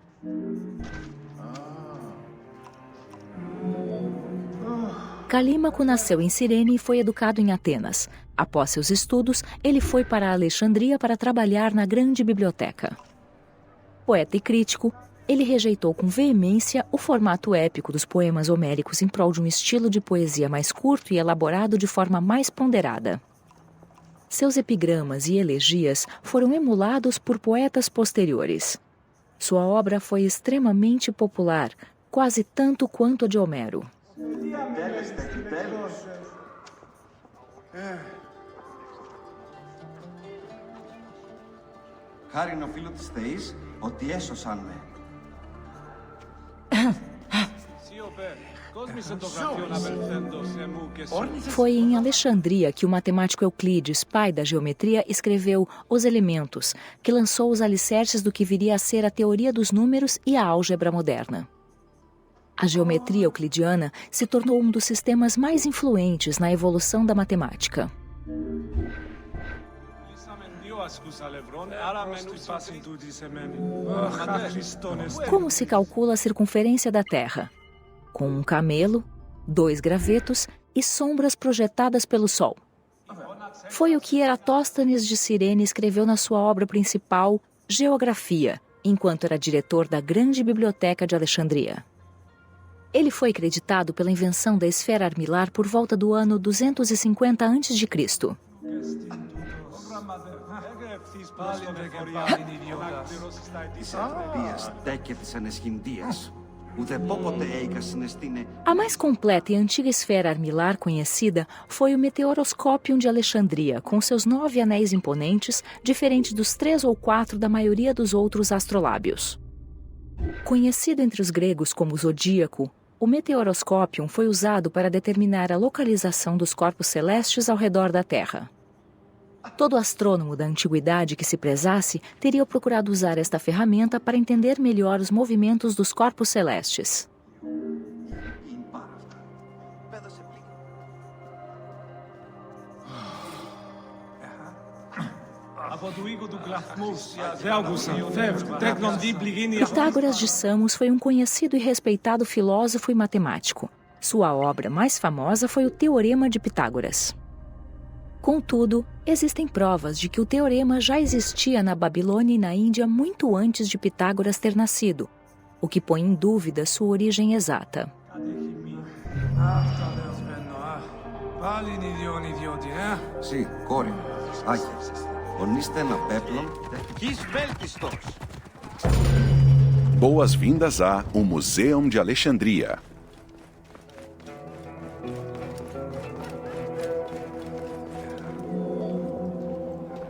Calímaco nasceu em Cirene e foi educado em Atenas. Após seus estudos, ele foi para Alexandria para trabalhar na grande biblioteca. Poeta e crítico, ele rejeitou com veemência o formato épico dos poemas homéricos em prol de um estilo de poesia mais curto e elaborado de forma mais ponderada. Seus epigramas e elegias foram emulados por poetas posteriores. Sua obra foi extremamente popular, quase tanto quanto a de Homero.
Χάριν οφείλω της θεής ότι έσωσαν με.
Foi em Alexandria que o matemático Euclides, pai da geometria, escreveu Os Elementos, que lançou os alicerces do que viria a ser a teoria dos números e a álgebra moderna. A geometria euclidiana se tornou um dos sistemas mais influentes na evolução da matemática. Como se calcula a circunferência da Terra? Com um camelo, 2 gravetos e sombras projetadas pelo Sol. Foi o que Eratóstenes de Cirene escreveu na sua obra principal, Geografia, enquanto era diretor da Grande Biblioteca de Alexandria. Ele foi acreditado pela invenção da esfera armilar por volta do ano 250 a.C. A mais completa e antiga esfera armilar conhecida foi o Meteoroscópio de Alexandria, com seus 9 anéis imponentes, diferente dos 3 ou 4 da maioria dos outros astrolábios. Conhecido entre os gregos como zodíaco, o Meteoroscópio foi usado para determinar a localização dos corpos celestes ao redor da Terra. Todo astrônomo da antiguidade que se prezasse teria procurado usar esta ferramenta para entender melhor os movimentos dos corpos celestes. Pitágoras de Samos foi um conhecido e respeitado filósofo e matemático. Sua obra mais famosa foi o Teorema de Pitágoras. Contudo, existem provas de que o teorema já existia na Babilônia e na Índia muito antes de Pitágoras ter nascido, o que põe em dúvida sua origem exata.
Sim, κόρη. Άγιε. Ονείστε ένα πέπλον. Γης βέλτιστος.
Boas-vindas a O Museum de Alexandria.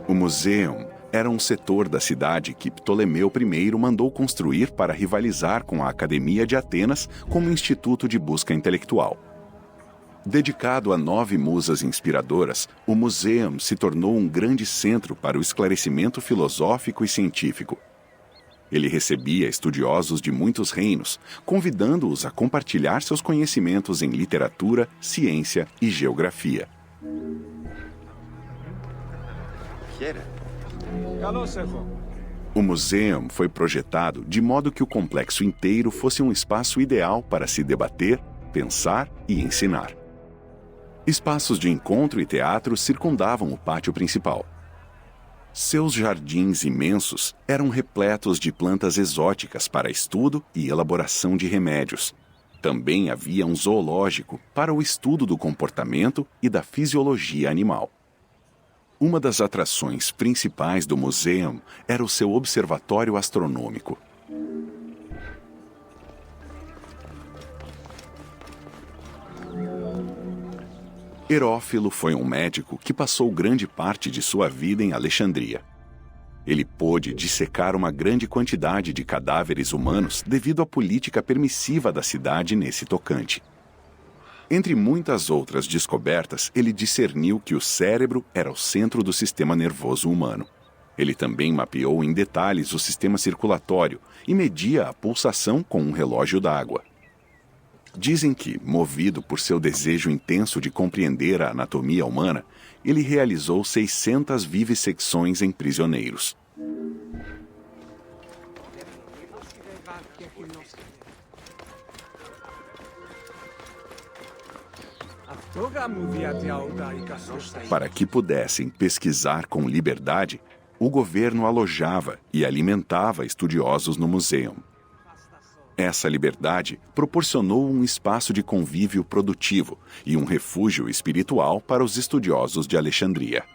O Museum era um setor da cidade que Ptolomeu I mandou construir para rivalizar com a Academia de Atenas como instituto de busca intelectual. Dedicado a 9 musas inspiradoras, o Museum se tornou um grande centro para o esclarecimento filosófico e científico. Ele recebia estudiosos de muitos reinos, convidando-os a compartilhar seus conhecimentos em literatura, ciência e geografia. O Museum foi projetado de modo que o complexo inteiro fosse um espaço ideal para se debater, pensar e ensinar. Espaços de encontro e teatro circundavam o pátio principal. Seus jardins imensos eram repletos de plantas exóticas para estudo e elaboração de remédios. Também havia um zoológico para o estudo do comportamento e da fisiologia animal. Uma das atrações principais do Museum era o seu observatório astronômico. Herófilo foi um médico que passou grande parte de sua vida em Alexandria. Ele pôde dissecar uma grande quantidade de cadáveres humanos devido à política permissiva da cidade nesse tocante. Entre muitas outras descobertas, ele discerniu que o cérebro era o centro do sistema nervoso humano. Ele também mapeou em detalhes o sistema circulatório e media a pulsação com um relógio d'água. Dizem que, movido por seu desejo intenso de compreender a anatomia humana, ele realizou 600 vivissecções em prisioneiros. Para que pudessem pesquisar com liberdade, o governo alojava e alimentava estudiosos no Museum. Essa liberdade proporcionou um espaço de convívio produtivo e um refúgio espiritual para os estudiosos de Alexandria.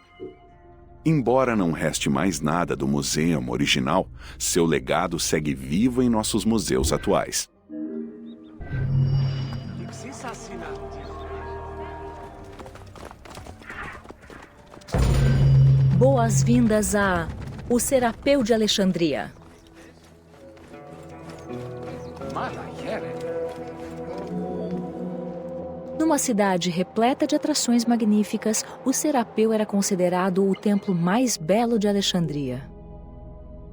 Embora não reste mais nada do Museum original, seu legado segue vivo em nossos museus atuais.
Boas-vindas a O Serapeu de Alexandria. Numa cidade repleta de atrações magníficas, o Serapeu era considerado o templo mais belo de Alexandria.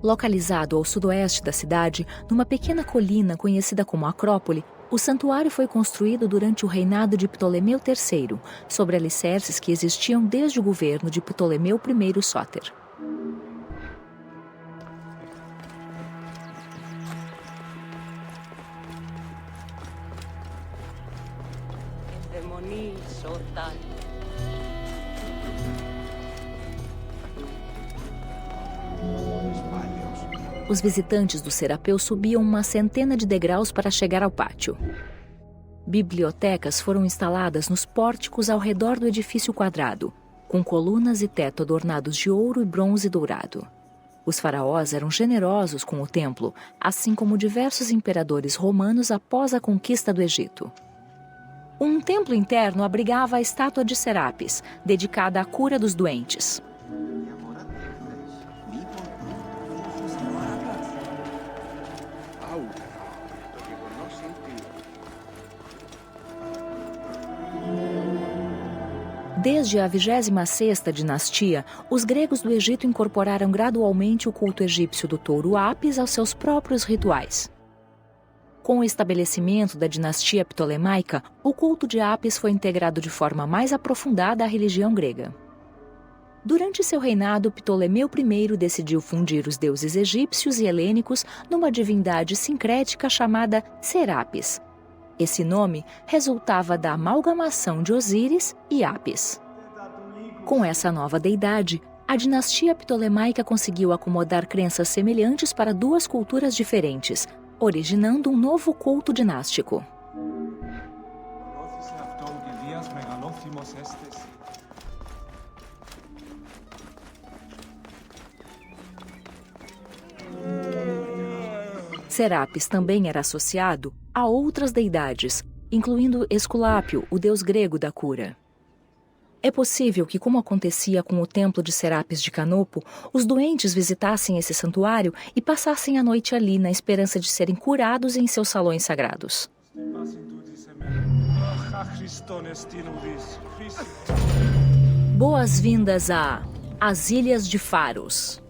Localizado ao sudoeste da cidade, numa pequena colina conhecida como Acrópole, o santuário foi construído durante o reinado de Ptolomeu III, sobre alicerces que existiam desde o governo de Ptolomeu I Sóter.
Aimoni Sotan.
Os visitantes do Serapeu subiam uma centena de degraus para chegar ao pátio. Bibliotecas foram instaladas nos pórticos ao redor do edifício quadrado, com colunas e teto adornados de ouro e bronze dourado. Os faraós eram generosos com o templo, assim como diversos imperadores romanos após a conquista do Egito. Um templo interno abrigava a estátua de Serapis, dedicada à cura dos doentes. Desde a 26ª dinastia, os gregos do Egito incorporaram gradualmente o culto egípcio do touro Apis aos seus próprios rituais. Com o estabelecimento da dinastia ptolemaica, o culto de Apis foi integrado de forma mais aprofundada à religião grega. Durante seu reinado, Ptolemeu I decidiu fundir os deuses egípcios e helênicos numa divindade sincrética chamada Serapis. Esse nome resultava da amalgamação de Osíris e Apis. Com essa nova deidade, a dinastia ptolemaica conseguiu acomodar crenças semelhantes para duas culturas diferentes, originando um novo culto dinástico. Serapis também era associado a outras deidades, incluindo Esculápio, o deus grego da cura. É possível que, como acontecia com o templo de Serapis de Canopo, os doentes visitassem esse santuário e passassem a noite ali na esperança de serem curados em seus salões sagrados. Boas-vindas às Ilhas de Faros.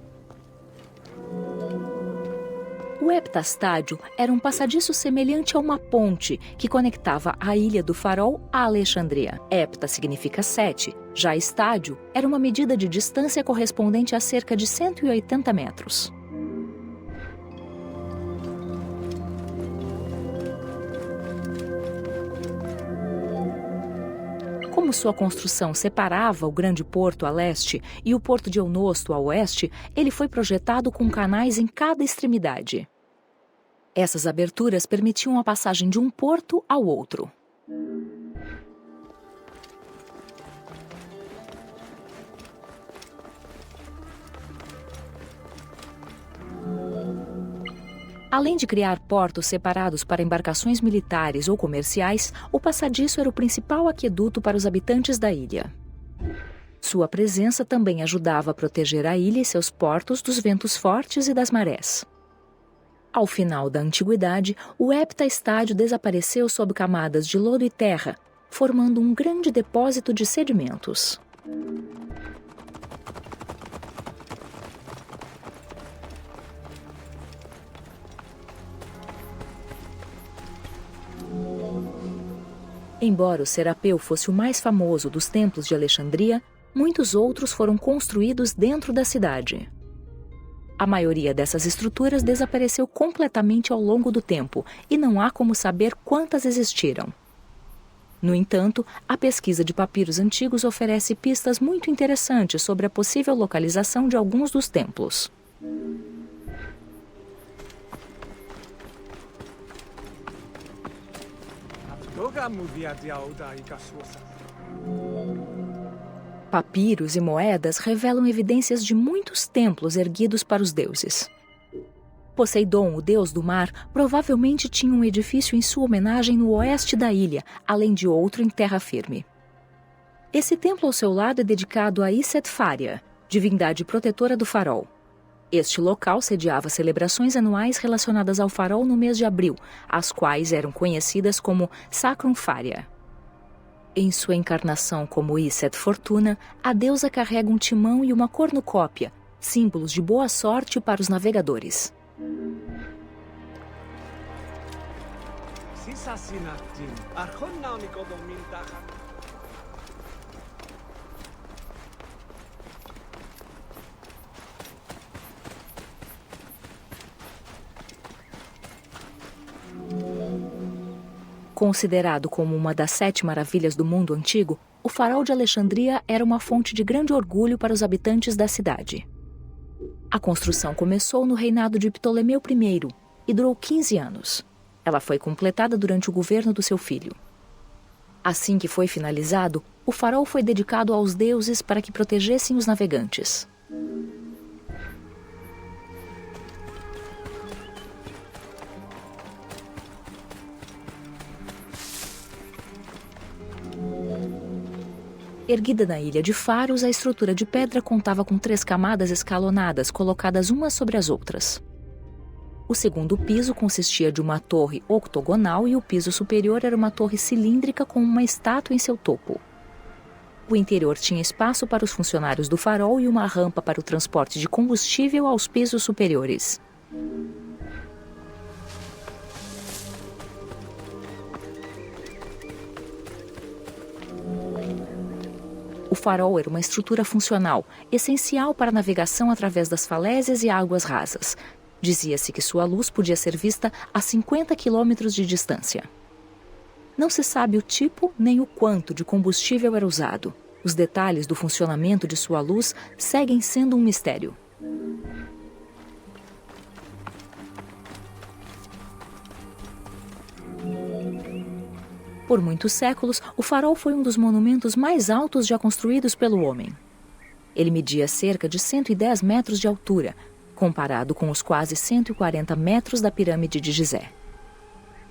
O heptastádio era um passadiço semelhante a uma ponte que conectava a Ilha do Farol a Alexandria. Hepta significa 7, já estádio era uma medida de distância correspondente a cerca de 180 metros. Como sua construção separava o grande porto a leste e o porto de Eunosto a oeste, ele foi projetado com canais em cada extremidade. Essas aberturas permitiam a passagem de um porto ao outro. Além de criar portos separados para embarcações militares ou comerciais, o passadiço era o principal aqueduto para os habitantes da ilha. Sua presença também ajudava a proteger a ilha e seus portos dos ventos fortes e das marés. Ao final da antiguidade, o heptaestádio desapareceu sob camadas de lodo e terra, formando um grande depósito de sedimentos. Embora o Serapeu fosse o mais famoso dos templos de Alexandria, muitos outros foram construídos dentro da cidade. A maioria dessas estruturas desapareceu completamente ao longo do tempo e não há como saber quantas existiram. No entanto, a pesquisa de papiros antigos oferece pistas muito interessantes sobre a possível localização de alguns dos templos. Papiros e moedas revelam evidências de muitos templos erguidos para os deuses. Poseidon, o deus do mar, provavelmente tinha um edifício em sua homenagem no oeste da ilha, além de outro em terra firme. Esse templo ao seu lado é dedicado a Isetfária, divindade protetora do farol. Este local sediava celebrações anuais relacionadas ao farol no mês de abril, as quais eram conhecidas como Sacrum Faria. Em sua encarnação como Iset Fortuna, a deusa carrega um timão e uma cornucópia, símbolos de boa sorte para os navegadores. Considerado como uma das 7 maravilhas do mundo antigo, o farol de Alexandria era uma fonte de grande orgulho para os habitantes da cidade. A construção começou no reinado de Ptolomeu I e durou 15 anos. Ela foi completada durante o governo do seu filho. Assim que foi finalizado, o farol foi dedicado aos deuses para que protegessem os navegantes. Erguida na ilha de Faros, a estrutura de pedra contava com 3 camadas escalonadas, colocadas umas sobre as outras. O segundo piso consistia de uma torre octogonal e o piso superior era uma torre cilíndrica com uma estátua em seu topo. O interior tinha espaço para os funcionários do farol e uma rampa para o transporte de combustível aos pisos superiores. O farol era uma estrutura funcional, essencial para a navegação através das falésias e águas rasas. Dizia-se que sua luz podia ser vista a 50 quilômetros de distância. Não se sabe o tipo nem o quanto de combustível era usado. Os detalhes do funcionamento de sua luz seguem sendo um mistério. Por muitos séculos, o farol foi um dos monumentos mais altos já construídos pelo homem. Ele media cerca de 110 metros de altura, comparado com os quase 140 metros da pirâmide de Gizé.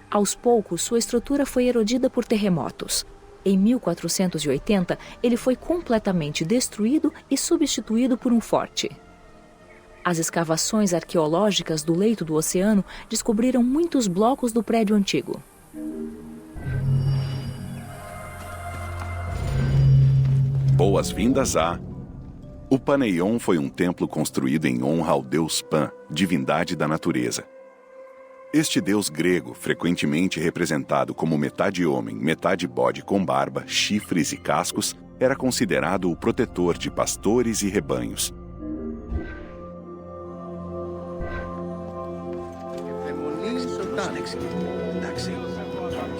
Aos poucos, sua estrutura foi erodida por terremotos. Em 1480, ele foi completamente destruído e substituído por um forte. As escavações arqueológicas do leito do oceano descobriram muitos blocos do prédio antigo.
Boas-vindas a... O Paneion foi um templo construído em honra ao deus Pan, divindade da natureza. Este deus grego, frequentemente representado como metade homem, metade bode com barba, chifres e cascos, era considerado o protetor de pastores e rebanhos.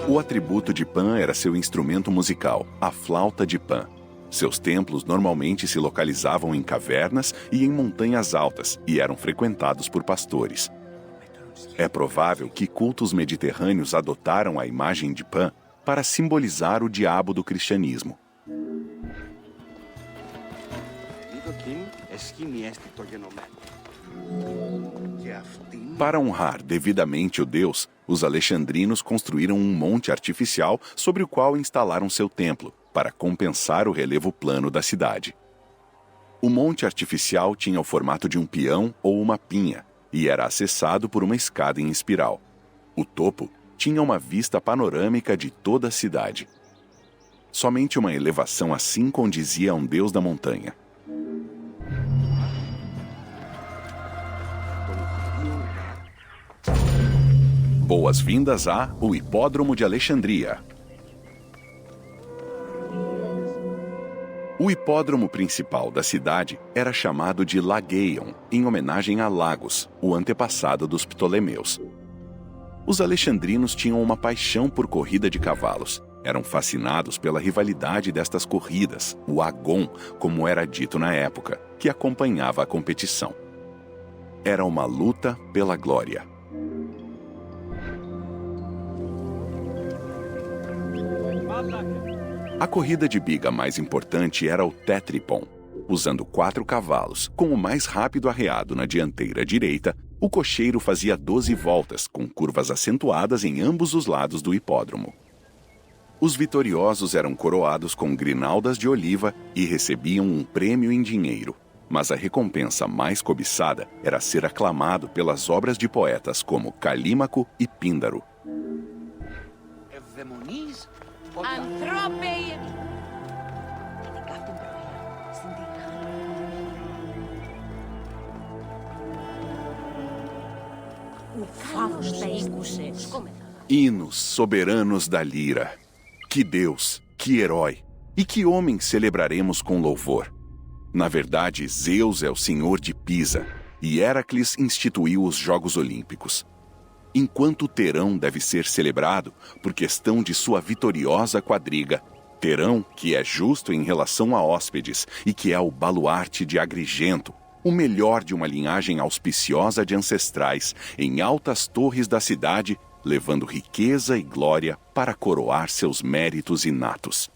O atributo de Pan era seu instrumento musical, a flauta de Pan. Seus templos normalmente se localizavam em cavernas e em montanhas altas e eram frequentados por pastores. É provável que cultos mediterrâneos adotaram a imagem de Pan para simbolizar o diabo do cristianismo. Para honrar devidamente o deus, os alexandrinos construíram um monte artificial sobre o qual instalaram seu templo, para compensar o relevo plano da cidade. O monte artificial tinha o formato de um peão ou uma pinha e era acessado por uma escada em espiral. O topo tinha uma vista panorâmica de toda a cidade. Somente uma elevação assim condizia a um deus da montanha. Boas-vindas a o Hipódromo de Alexandria. O hipódromo principal da cidade era chamado de Lageion, em homenagem a Lagos, o antepassado dos Ptolomeus. Os alexandrinos tinham uma paixão por corrida de cavalos. Eram fascinados pela rivalidade destas corridas, o agon, como era dito na época, que acompanhava a competição. Era uma luta pela glória. A corrida de biga mais importante era o tétripon. Usando 4 cavalos, com o mais rápido arreado na dianteira direita, o cocheiro fazia 12 voltas, com curvas acentuadas em ambos os lados do hipódromo. Os vitoriosos eram coroados com grinaldas de oliva e recebiam um prêmio em dinheiro. Mas a recompensa mais cobiçada era ser aclamado pelas obras de poetas como Calímaco e Píndaro.
Anthropei.
Hinos soberanos da lira. Que Deus, que herói, e que homem celebraremos com louvor. Na verdade, Zeus é o senhor de Pisa, e Héracles instituiu os Jogos Olímpicos. enquanto Terão deve ser celebrado por questão de sua vitoriosa quadriga. Terão, que é justo em relação a hóspedes e que é o baluarte de Agrigento, o melhor de uma linhagem auspiciosa de ancestrais, em altas torres da cidade, levando riqueza e glória para coroar seus méritos inatos.